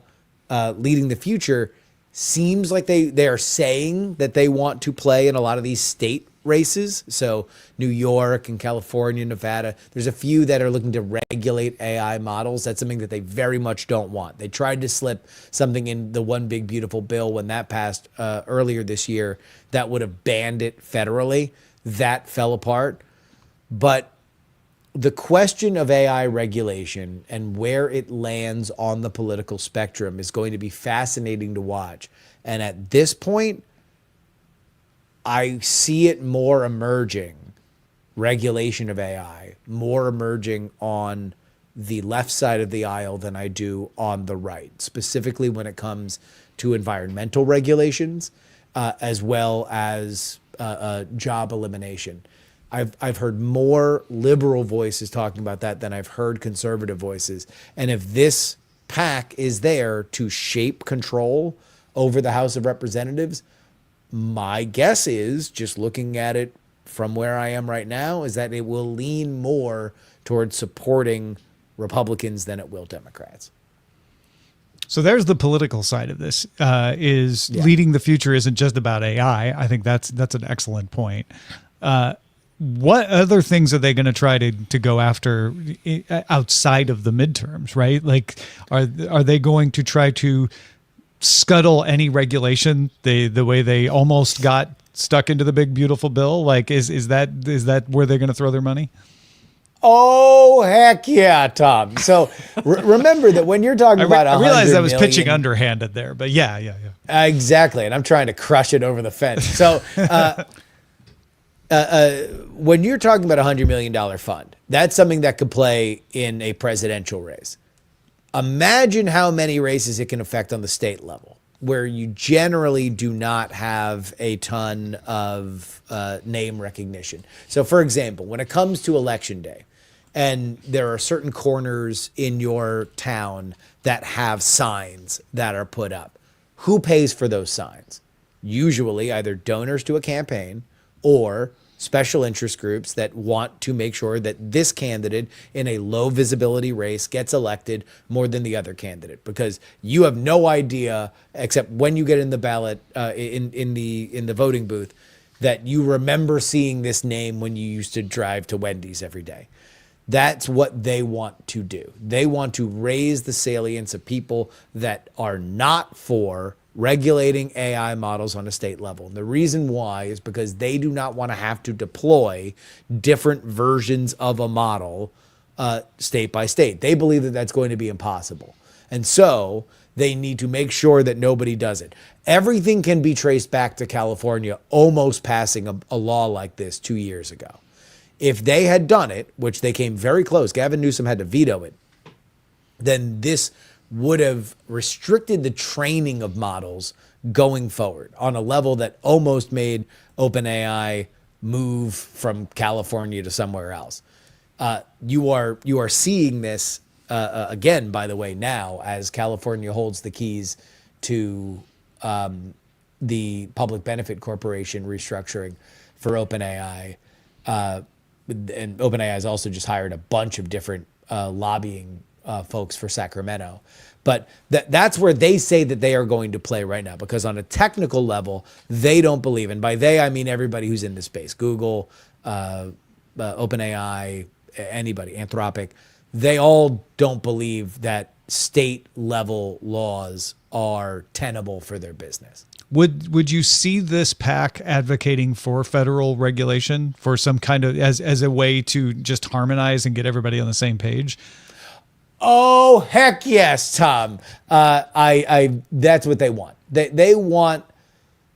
Leading the Future seems like they are saying that they want to play in a lot of these state races. So New York and California, Nevada, there's a few that are looking to regulate AI models. That's something that they very much don't want. They tried to slip something in the One Big Beautiful Bill when that passed earlier this year that would have banned it federally. That fell apart. But the question of AI regulation and where it lands on the political spectrum is going to be fascinating to watch. And at this point, I see it more emerging, regulation of AI, more emerging on the left side of the aisle than I do on the right, specifically when it comes to environmental regulations, as well as job elimination. I've heard more liberal voices talking about that than I've heard conservative voices. And if this PAC is there to shape control over the House of Representatives, my guess is, just looking at it from where I am right now, is that it will lean more towards supporting Republicans than it will Democrats. So there's the political side of this. Leading the Future isn't just about AI. I think that's an excellent point. What other things are they going to try to go after outside of the midterms, right? Like, are they going to try to scuttle any regulation the way they almost got stuck into the Big Beautiful Bill? Like, is that where they're going to throw their money? Oh, heck yeah, Tom. So remember that when you're talking about I realized I was million, pitching underhanded there, but yeah. Exactly. And I'm trying to crush it over the fence. So when you're talking about $100 million fund, that's something that could play in a presidential race. Imagine how many races it can affect on the state level, where you generally do not have a ton of name recognition. So, for example, when it comes to election day, and there are certain corners in your town that have signs that are put up, who pays for those signs? Usually either donors to a campaign or special interest groups that want to make sure that this candidate in a low visibility race gets elected more than the other candidate, because you have no idea, except when you get in the ballot, in the voting booth, that you remember seeing this name when you used to drive to Wendy's every day. That's what they want to do. They want to raise the salience of people that are not for regulating AI models on a state level. And the reason why is because they do not want to have to deploy different versions of a model state by state. They believe that that's going to be impossible. And so they need to make sure that nobody does it. Everything can be traced back to California almost passing a law like this 2 years ago. If they had done it, which they came very close, Gavin Newsom had to veto it, then this would have restricted the training of models going forward on a level that almost made OpenAI move from California to somewhere else. You are seeing this again, by the way, now as California holds the keys to the Public Benefit Corporation restructuring for OpenAI. And OpenAI has also just hired a bunch of different lobbying folks for Sacramento. But that's where they say that they are going to play right now, because on a technical level, they don't believe, and by they, I mean everybody who's in the space, Google, OpenAI, anybody, Anthropic, they all don't believe that state level laws are tenable for their business. Would you see this PAC advocating for federal regulation for some kind of as a way to just harmonize and get everybody on the same page? Oh, heck yes, Tom. That's what they want. They want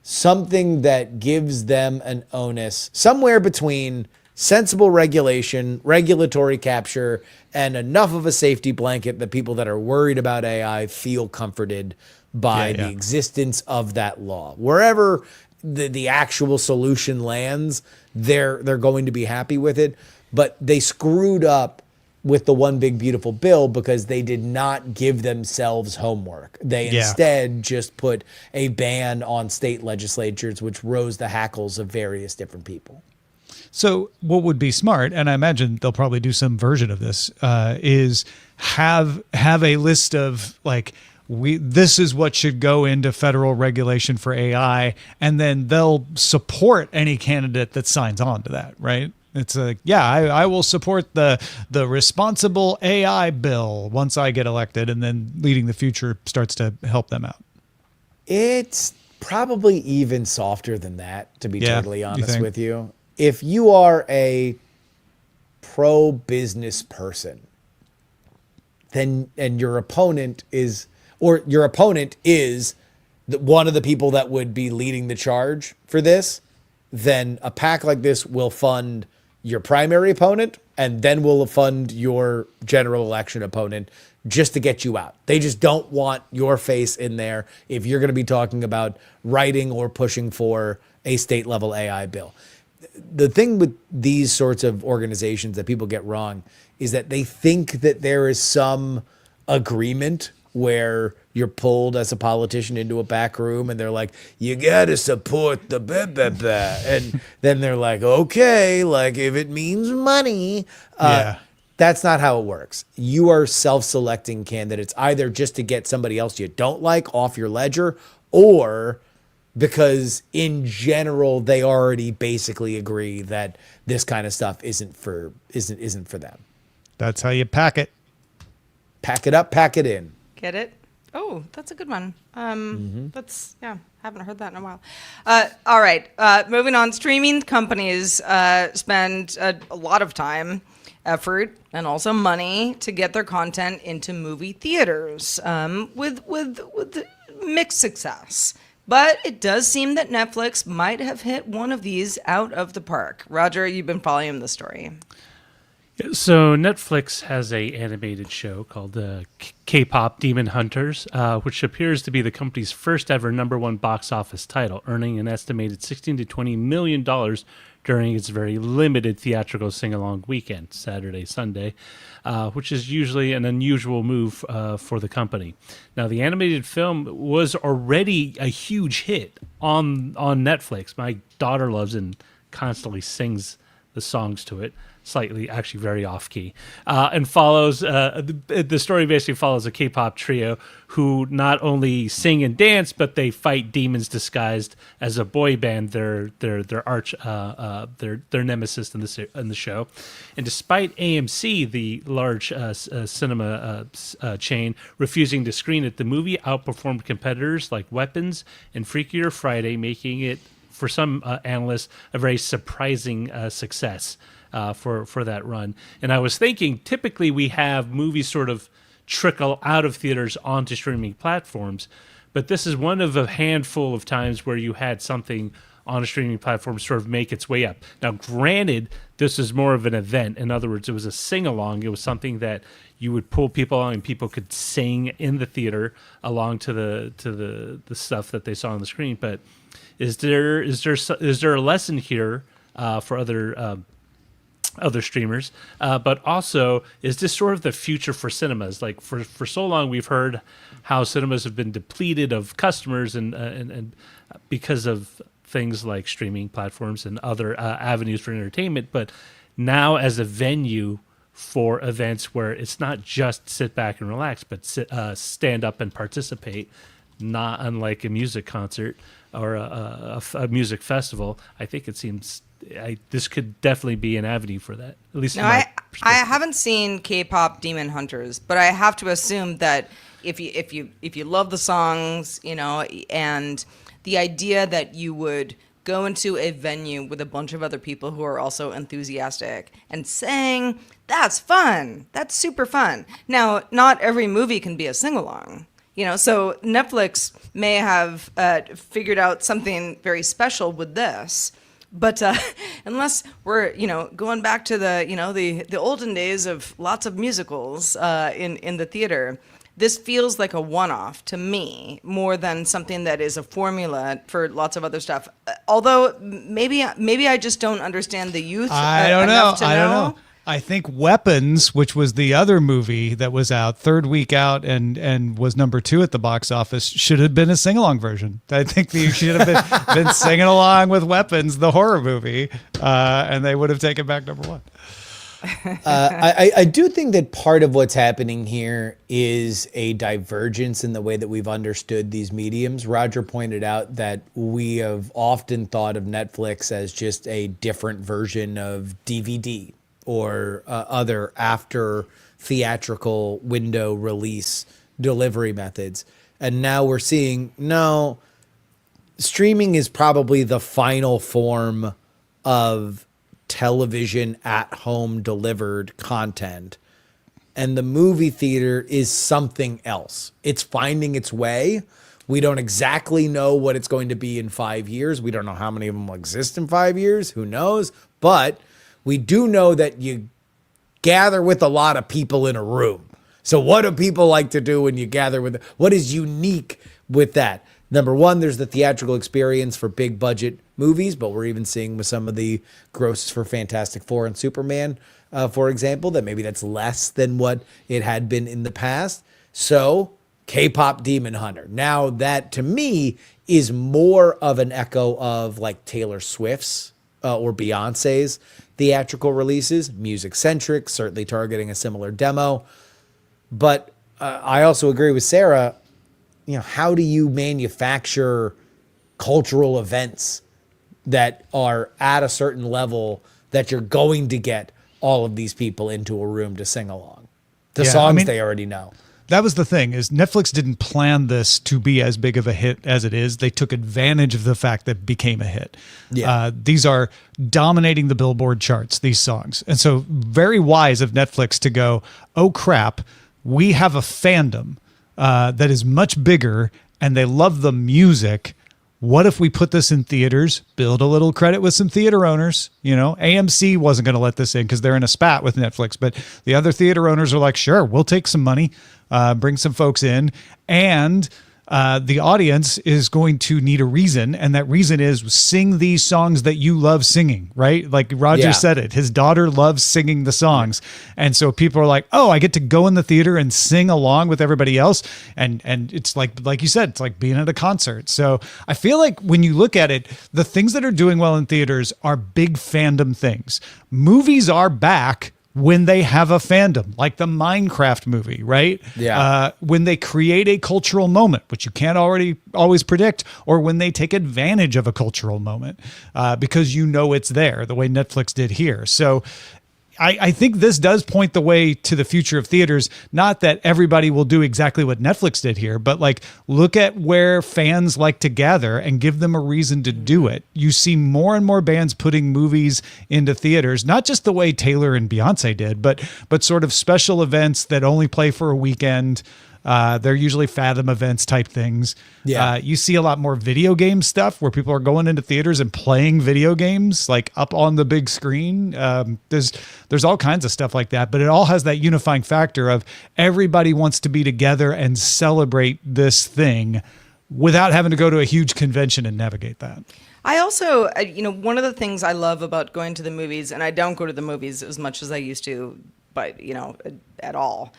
something that gives them an onus somewhere between sensible regulation, regulatory capture, and enough of a safety blanket that people that are worried about AI feel comforted by Yeah, the yeah. existence of that law. Wherever the actual solution lands, they're going to be happy with it. But they screwed up with the one big beautiful bill because they did not give themselves homework. They Yeah. instead just put a ban on state legislatures, which rose the hackles of various different people. So what would be smart, and I imagine they'll probably do some version of this, is have a list of like, this is what should go into federal regulation for AI, and then they'll support any candidate that signs on to that, right? It's like, yeah, I will support the responsible AI bill once I get elected, and then Leading the Future starts to help them out. It's probably even softer than that, to be Yeah, totally you honest think? with you. If you are a pro-business person, then and your opponent is one of the people that would be leading the charge for this, then a PAC like this will fund your primary opponent and then will fund your general election opponent just to get you out. They just don't want your face in there if you're going to be talking about writing or pushing for a state level AI bill. The thing with these sorts of organizations that people get wrong is that they think that there is some agreement where you're pulled as a politician into a back room and they're like, you got to support the blah, blah, blah. And then they're like, okay, like if it means money. Yeah. That's not how it works. You are self-selecting candidates either just to get somebody else you don't like off your ledger, or because in general they already basically agree that this kind of stuff isn't for them. That's how you pack it. Pack it up, pack it in. Get it? Oh, that's a good one. That's, haven't heard that in a while. All right, moving on. Streaming companies spend a lot of time, effort, and also money to get their content into movie theaters with mixed success. But it does seem that Netflix might have hit one of these out of the park. Roger, you've been following the story. So Netflix has a animated show called K-Pop Demon Hunters, which appears to be the company's first ever #1 box office title, earning an estimated $16 to $20 million during its very limited theatrical sing-along weekend, Saturday, Sunday, which is usually an unusual move for the company. Now, the animated film was already a huge hit on Netflix. My daughter loves and constantly sings the songs to it. Slightly, actually very off-key, and follows the story basically follows a K-pop trio who not only sing and dance, but they fight demons disguised as a boy band. Their nemesis in the show, and despite AMC, the large cinema chain, refusing to screen it, the movie outperformed competitors like Weapons and Freakier Friday, making it, for some analysts, a very surprising success. For that run. And I was thinking, typically we have movies sort of trickle out of theaters onto streaming platforms, but this is one of a handful of times where you had something on a streaming platform sort of make its way up. Now, granted, this is more of an event. In other words, it was a sing-along. It was something that you would pull people on and people could sing in the theater along to the stuff that they saw on the screen. But is there a lesson here for other streamers, but also, is this sort of the future for cinemas? Like for so long, we've heard how cinemas have been depleted of customers and because of things like streaming platforms and other avenues for entertainment. But now, as a venue for events where it's not just sit back and relax, but stand up and participate, not unlike a music concert or a music festival, I think it seems. This could definitely be an avenue for that. At least, I haven't seen K-Pop Demon Hunters, but I have to assume that if you love the songs, and the idea that you would go into a venue with a bunch of other people who are also enthusiastic and sing, that's fun. That's super fun. Now, not every movie can be a sing-along. So Netflix may have figured out something very special with this. But unless we're, going back to the olden days of lots of musicals in the theater, this feels like a one-off to me more than something that is a formula for lots of other stuff. Although maybe I just don't understand the youth I don't know. enough to I don't know. I think Weapons, which was the other movie that was out third week out and was number 2 at the box office, should have been a sing-along version. I think you should have been singing along with Weapons, the horror movie, and they would have taken back number 1. I do think that part of what's happening here is a divergence in the way that we've understood these mediums. Roger pointed out that we have often thought of Netflix as just a different version of DVD or other after theatrical window release delivery methods. And now we're seeing, no, streaming is probably the final form of television at home delivered content. And the movie theater is something else. It's finding its way. We don't exactly know what it's going to be in 5 years. We don't know how many of them will exist in 5 years. Who knows? But we do know that you gather with a lot of people in a room. So what do people like to do when you gather with? What is unique with that? Number one, there's the theatrical experience for big budget movies, but we're even seeing with some of the grosses for Fantastic Four and Superman, for example, that maybe that's less than what it had been in the past. So K-pop Demon Hunter. Now that to me is more of an echo of like Taylor Swift's or Beyonce's theatrical releases, music centric, certainly targeting a similar demo. But I also agree with Sarah. You know, how do you manufacture cultural events that are at a certain level that you're going to get all of these people into a room to sing along? The songs they already know. That was the thing, is Netflix didn't plan this to be as big of a hit as it is. They took advantage of the fact that it became a hit. Yeah. These are dominating the Billboard charts, these songs. And so very wise of Netflix to go, oh crap, we have a fandom that is much bigger and they love the music. What if we put this in theaters, build a little credit with some theater owners? You know, AMC wasn't going to let this in because they're in a spat with Netflix, but the other theater owners are like, sure, we'll take some money, bring some folks in, and the audience is going to need a reason, and that reason is sing these songs that you love singing, right? Like Roger said it. His daughter loves singing the songs. And so people are like, oh, I get to go in the theater and sing along with everybody else. And it's like you said, it's like being at a concert. So I feel like when you look at it, the things that are doing well in theaters are big fandom things. Movies are back when they have a fandom, like the Minecraft movie, right? Yeah. When they create a cultural moment, which you can't always predict, or when they take advantage of a cultural moment because you know it's there, the way Netflix did here. So I think this does point the way to the future of theaters. Not that everybody will do exactly what Netflix did here, but like look at where fans like to gather and give them a reason to do it. You see more and more bands putting movies into theaters, not just the way Taylor and Beyonce did, but sort of special events that only play for a weekend. They're usually Fathom events type things. Yeah. You see a lot more video game stuff where people are going into theaters and playing video games like up on the big screen. There's all kinds of stuff like that, but it all has that unifying factor of everybody wants to be together and celebrate this thing without having to go to a huge convention and navigate that. I also, one of the things I love about going to the movies, and I don't go to the movies as much as I used to, but, at all.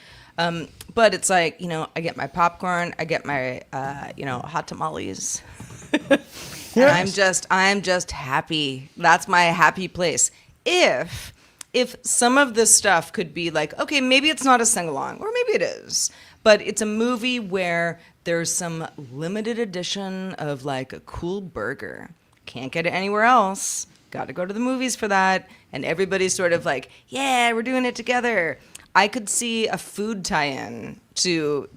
But it's like, I get my popcorn, I get my, hot tamales. And I'm just happy. That's my happy place. If some of this stuff could be like, okay, maybe it's not a sing-along, or maybe it is, but it's a movie where there's some limited edition of like a cool burger. Can't get it anywhere else. Got to go to the movies for that. And everybody's sort of like, yeah, we're doing it together. I could see a food tie-in to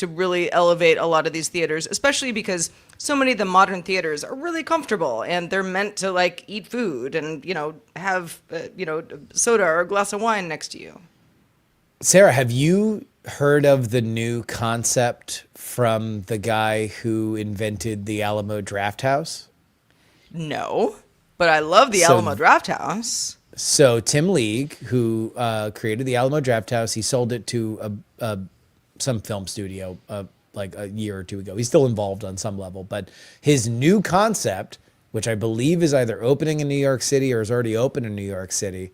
really elevate a lot of these theaters, especially because so many of the modern theaters are really comfortable and they're meant to like eat food and, have, soda or a glass of wine next to you. Sarah, have you heard of the new concept from the guy who invented the Alamo Drafthouse? No, but I love the Alamo Drafthouse. So Tim League, who created the Alamo Drafthouse, he sold it to a some film studio like a year or two ago. He's still involved on some level, but his new concept, which I believe is either opening in New York City or is already open in New York City,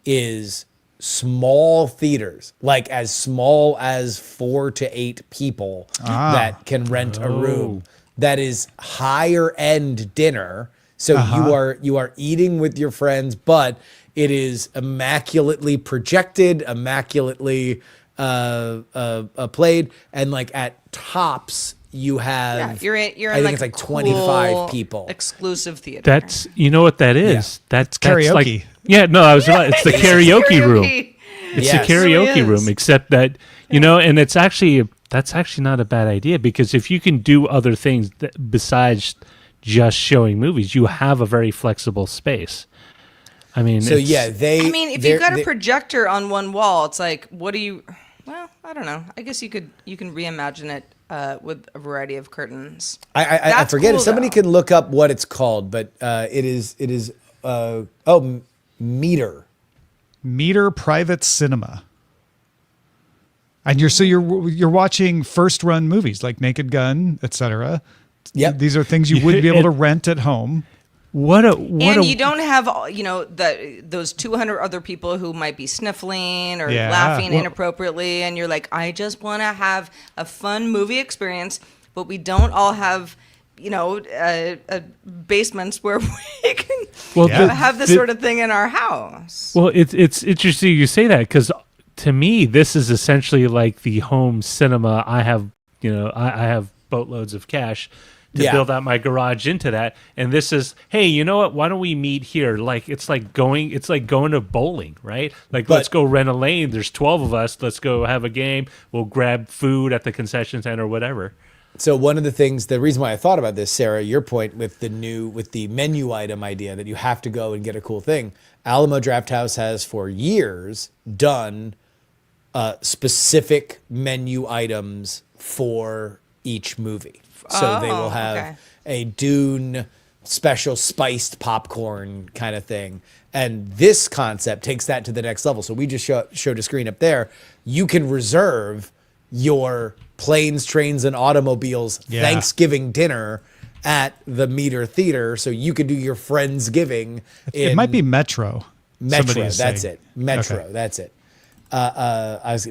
is small theaters, like as small as 4 to 8 people that can rent a room. That is higher end dinner. So you are eating with your friends, but it is immaculately projected, immaculately played, and like at tops you have you're in I think like it's like cool 25 people. exclusive theater. That's what that is. Yeah. That's karaoke. Like, yeah, no, I was about. It's the karaoke room. It's Yes. the karaoke It really room, is. except that and that's actually not a bad idea, because if you can do other things besides just showing movies, you have a very flexible space. I mean, So yeah, if you've got a projector on one wall, it's like, what do you? Well, I don't know. I guess you can reimagine it with a variety of curtains. I That's forget cool, if somebody though. could look up what it's called, but it is Meter. Meter Private Cinema. And you're watching first run movies like Naked Gun, etc. Yep. These are things you would be able to rent at home. And you don't have those 200 other people who might be sniffling or laughing inappropriately, and you're like, I just want to have a fun movie experience, but we don't all have basements where we can have this sort of thing in our house. Well, it's interesting you say that, because to me, this is essentially like the home cinema. I have boatloads of cash to build out my garage into that, and this is, hey, you know what? Why don't we meet here? Like it's like going to bowling, right? Like, let's go rent a lane. There's 12 of us. Let's go have a game. We'll grab food at the concession stand or whatever. So one of the reason why I thought about this, Sarah, your point with the menu item idea that you have to go and get a cool thing. Alamo Drafthouse has for years done specific menu items for each movie. So they will have a Dune special spiced popcorn kind of thing. And this concept takes that to the next level. So we just showed a screen up there. You can reserve your planes, trains, and automobiles Thanksgiving dinner at the Meter Theater. So you could do your Friendsgiving. It might be Metro. Metro, that's it. Metro, that's it.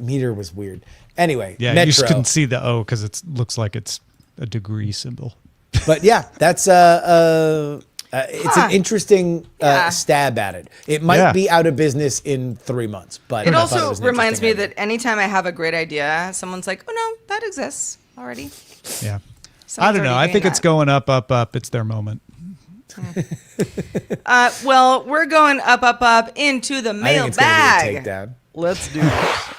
Meter was weird. Anyway, yeah, Metro. you just couldn't see the O because it looks like it's a degree symbol. But yeah, that's it's an interesting stab at it. It might be out of business in 3 months, but It I thought also was an reminds me interesting idea. that anytime I have a great idea, someone's like, "Oh no, that exists already." Yeah. Someone's I don't know. already I think doing it's that. going up, up, up. It's their moment. Well, we're going up into the I think it's gonna be a mailbag. takedown. Let's do this.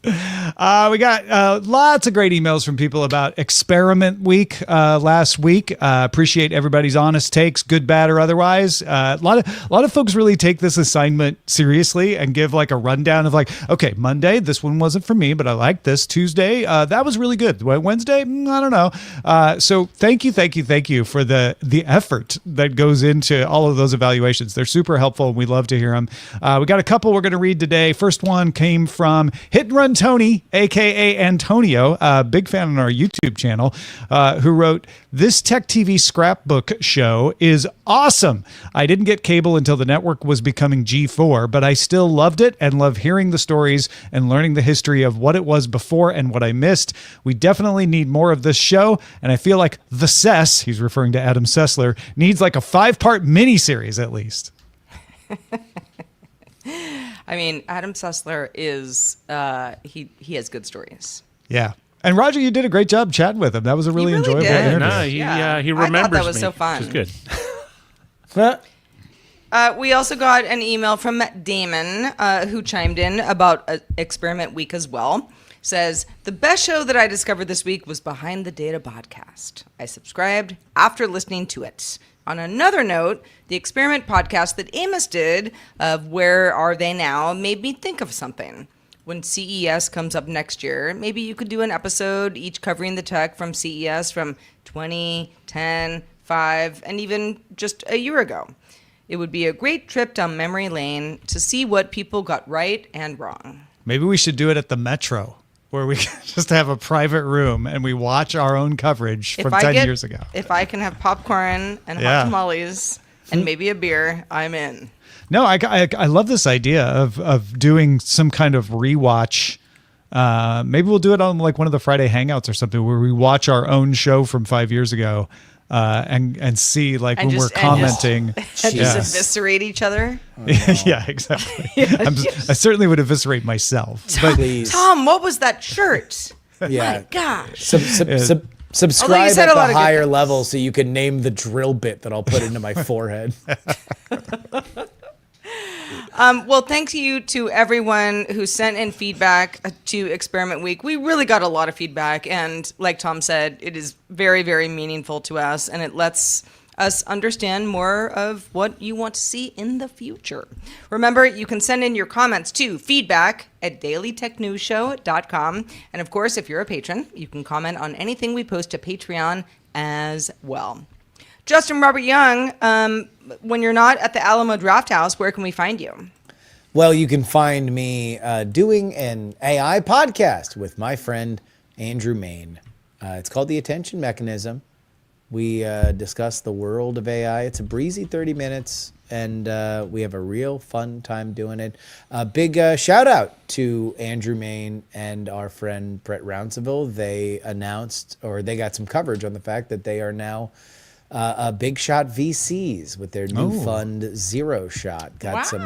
We got lots of great emails from people about Experiment Week last week. Appreciate everybody's honest takes, good, bad, or otherwise. A lot of folks really take this assignment seriously and give like a rundown of like, okay, Monday, this one wasn't for me, but I liked this. Tuesday, that was really good. Wednesday, I don't know. So thank you for the effort that goes into all of those evaluations. They're super helpful, and we love to hear them. We got a couple we're going to read today. First one came from Hit and Run Tony, aka Antonio, a big fan on our YouTube channel, who wrote, "This Tech TV scrapbook show is awesome. I didn't get cable until the network was becoming G4, but I still loved it and love hearing the stories and learning the history of what it was before and what I missed. We definitely need more of this show, and I feel like the Cess," he's referring to Adam Sessler, "needs like a 5-part miniseries at least." I mean, Adam Sessler is he has good stories. Yeah. And Roger, you did a great job chatting with him. That was a really, really enjoyable did. interview. No, he remembers I thought that was me, so fun. which is good. We also got an email from Damon, who chimed in about Experiment Week as well. Says, "The best show that I discovered this week was Behind the Data podcast. I subscribed after listening to it. On another note, the Experiment podcast that Amos did of Where Are They Now made me think of something. When CES comes up next year, maybe you could do an episode each covering the tech from CES from 20, 10, 5, and even just a year ago. It would be a great trip down memory lane to see what people got right and wrong." Maybe we should do it at the Metro. where we can just have a private room and we watch our own coverage from 10 years ago. If I can have popcorn and hot tamales and maybe a beer, I'm in. No, I love this idea of doing some kind of rewatch. Maybe we'll do it on like one of the Friday Hangouts or something where we watch our own show from 5 years ago and see like And when just- we're commenting. And just eviscerate each other. Yeah, exactly. I certainly would eviscerate myself. But Please. Tom, what was that shirt? Yeah. My gosh. Subscribe said at a lot the of good higher things. level so you can name the drill bit that I'll put into my forehead. Well, thank you to everyone who sent in feedback to Experiment Week. We really got a lot of feedback, and like Tom said, it is very, very meaningful to us, and it lets us understand more of what you want to see in the future. Remember, you can send in your comments to feedback@dailytechnewsshow.com. And of course, if you're a patron, you can comment on anything we post to Patreon as well. Justin Robert Young, when you're not at the Alamo Draft House, where can we find you? Well, you can find me doing an AI podcast with my friend Andrew Main. It's called The Attention Mechanism. We discuss the world of AI. It's a breezy 30 minutes, and we have a real fun time doing it. Big shout out to Andrew Main and our friend Brett Rounseville. They announced, or they got some coverage on the fact that they are now big shot VCs with their new fund Zero Shot. Got some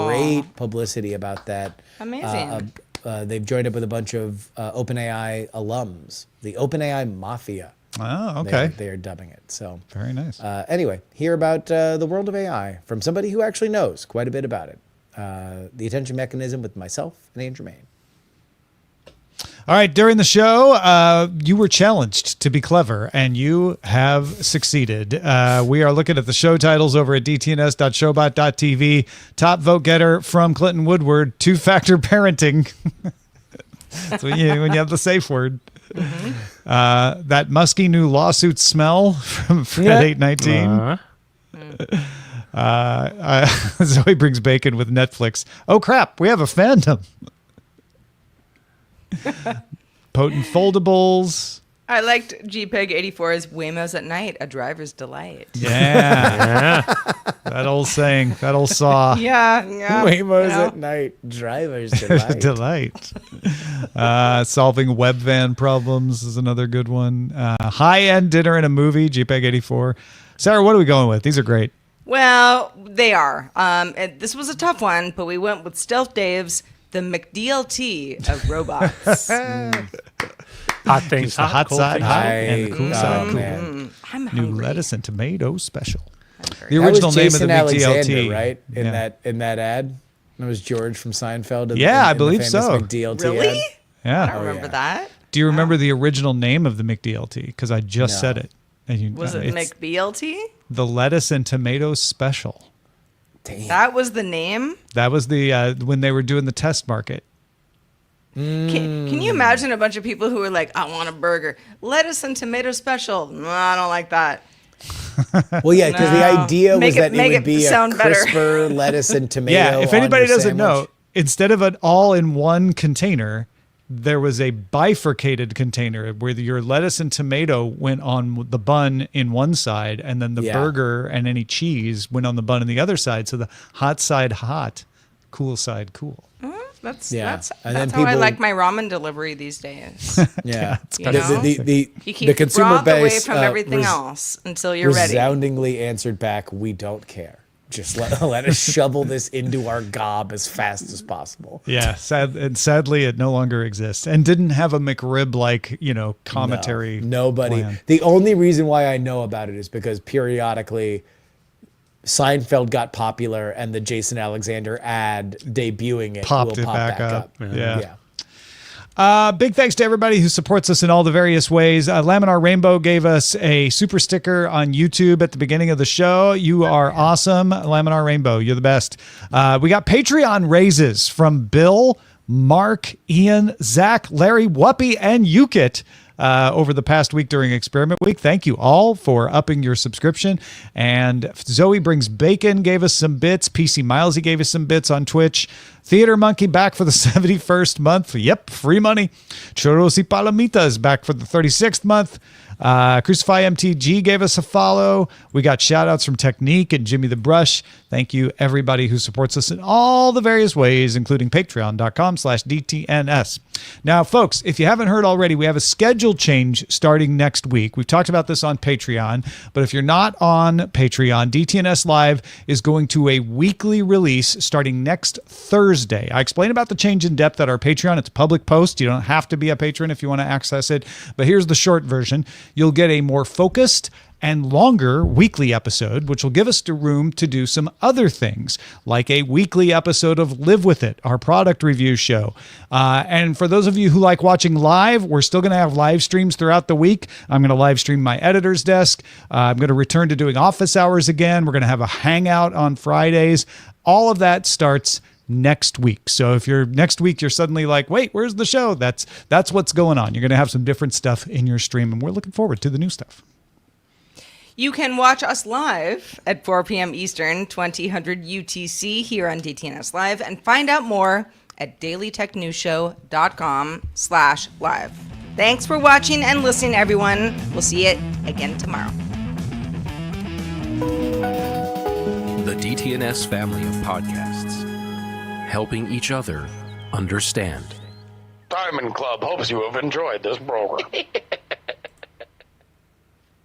great publicity about that. Amazing. They've joined up with a bunch of OpenAI alums, the OpenAI Mafia. Oh, okay. They are dubbing it. So Very nice. anyway, hear about the world of AI from somebody who actually knows quite a bit about it. The Attention Mechanism with myself and Andrew Main. All right, during the show, you were challenged to be clever, and you have succeeded. We are looking at the show titles over at dtns.showbot.tv. Top vote getter from Clinton Woodward, two-factor parenting. That's when you have the safe word. Mm-hmm. That musky new lawsuit smell from Fred 819. Zoe brings bacon with Netflix. Oh, crap, we have a fandom. Potent foldables. I liked JPEG 84's Waymos at night, a driver's delight. Yeah. That old saying, that old saw. Yeah. Waymos at night, driver's delight. Delight. Solving web van problems is another good one. High-end dinner in a movie, JPEG 84. Sarah, what are we going with? These are great. Well, they are. This was a tough one, but we went with Stealth Dave's The McDLT of Robots. Hot things, Keeps the hot cold side things hot cold. and cool side cool. Man. I'm New hungry. lettuce and tomato special. Hungry. The That original was name of the Jason Alexander, McDLT, right? In Yeah. that ad, it was George from Seinfeld. Yeah, I the believe famous so. McDLT Really? ad. I Yeah. don't remember that. Do you remember the original name of the McDLT? Because I just No. said it. And you, Was it it's McBLT? the lettuce and tomato special? Damn. That was the name? That was the when they were doing the test market. Can you imagine a bunch of people who were like, I want a burger. Lettuce and tomato special. No, I don't like that. Well, yeah, because the No. idea Make was it- that it make would it be a sound better. crisper lettuce and tomato. Yeah, if on anybody your doesn't know, sandwich. instead of it all in one container, there was a bifurcated container where your lettuce and tomato went on the bun in one side, and then the Yeah. burger and any cheese went on the bun on the other side. So the hot side hot, cool side cool. That's Yeah. that's, And that's then how I people- like my ramen delivery these days. Yeah, You know? the You keep the consumer broth away base from everything else until you're ready. resoundingly answered back, "We don't care. Just let us shovel this into our gob as fast as possible." Yeah, sadly, it no longer exists, and didn't have a McRib like commentary. No, nobody. plan. The only reason why I know about it is because periodically Seinfeld got popular, and the Jason Alexander ad debuting it Popped will it pop back back up. up. Yeah. Big thanks to everybody who supports us in all the various ways. Laminar Rainbow gave us a super sticker on YouTube at the beginning of the show. You are awesome, Laminar Rainbow. You're the best. We got Patreon raises from Bill, Mark, Ian, Zach, Larry, Whoopi, and Yukit. over the past week during Experiment Week. Thank you all for upping your subscription. And Zoe Brings Bacon gave us some bits. PC Milesy gave us some bits on Twitch. Theater Monkey back for the 71st month. Yep, free money. Churros y Palomitas back for the 36th month. Crucify MTG gave us a follow. We got shout outs from Technique and Jimmy the Brush. Thank you, everybody who supports us in all the various ways, including patreon.com/DTNS. Now, folks, if you haven't heard already, we have a schedule change starting next week. We've talked about this on Patreon, but if you're not on Patreon, DTNS Live is going to a weekly release starting next Thursday. I explain about the change in depth at our Patreon. It's a public post. You don't have to be a patron if you want to access it, but here's the short version. You'll get a more focused and longer weekly episode, which will give us the room to do some other things, like a weekly episode of Live With It, our product review show. And for those of you who like watching live, we're still going to have live streams throughout the week. I'm going to live stream my editor's desk. I'm going to return to doing office hours again. We're going to have a hangout on Fridays. All of that starts next week. So if you're next week, you're suddenly like, wait, where's the show? That's what's going on. You're going to have some different stuff in your stream, and we're looking forward to the new stuff. You can watch us live at 4 p.m. Eastern, 2000 UTC here on DTNS Live, and find out more at dailytechnewsshow.com/live. Thanks for watching and listening, everyone. We'll see you again tomorrow. The DTNS family of podcasts, helping each other understand. Diamond Club hopes you have enjoyed this program.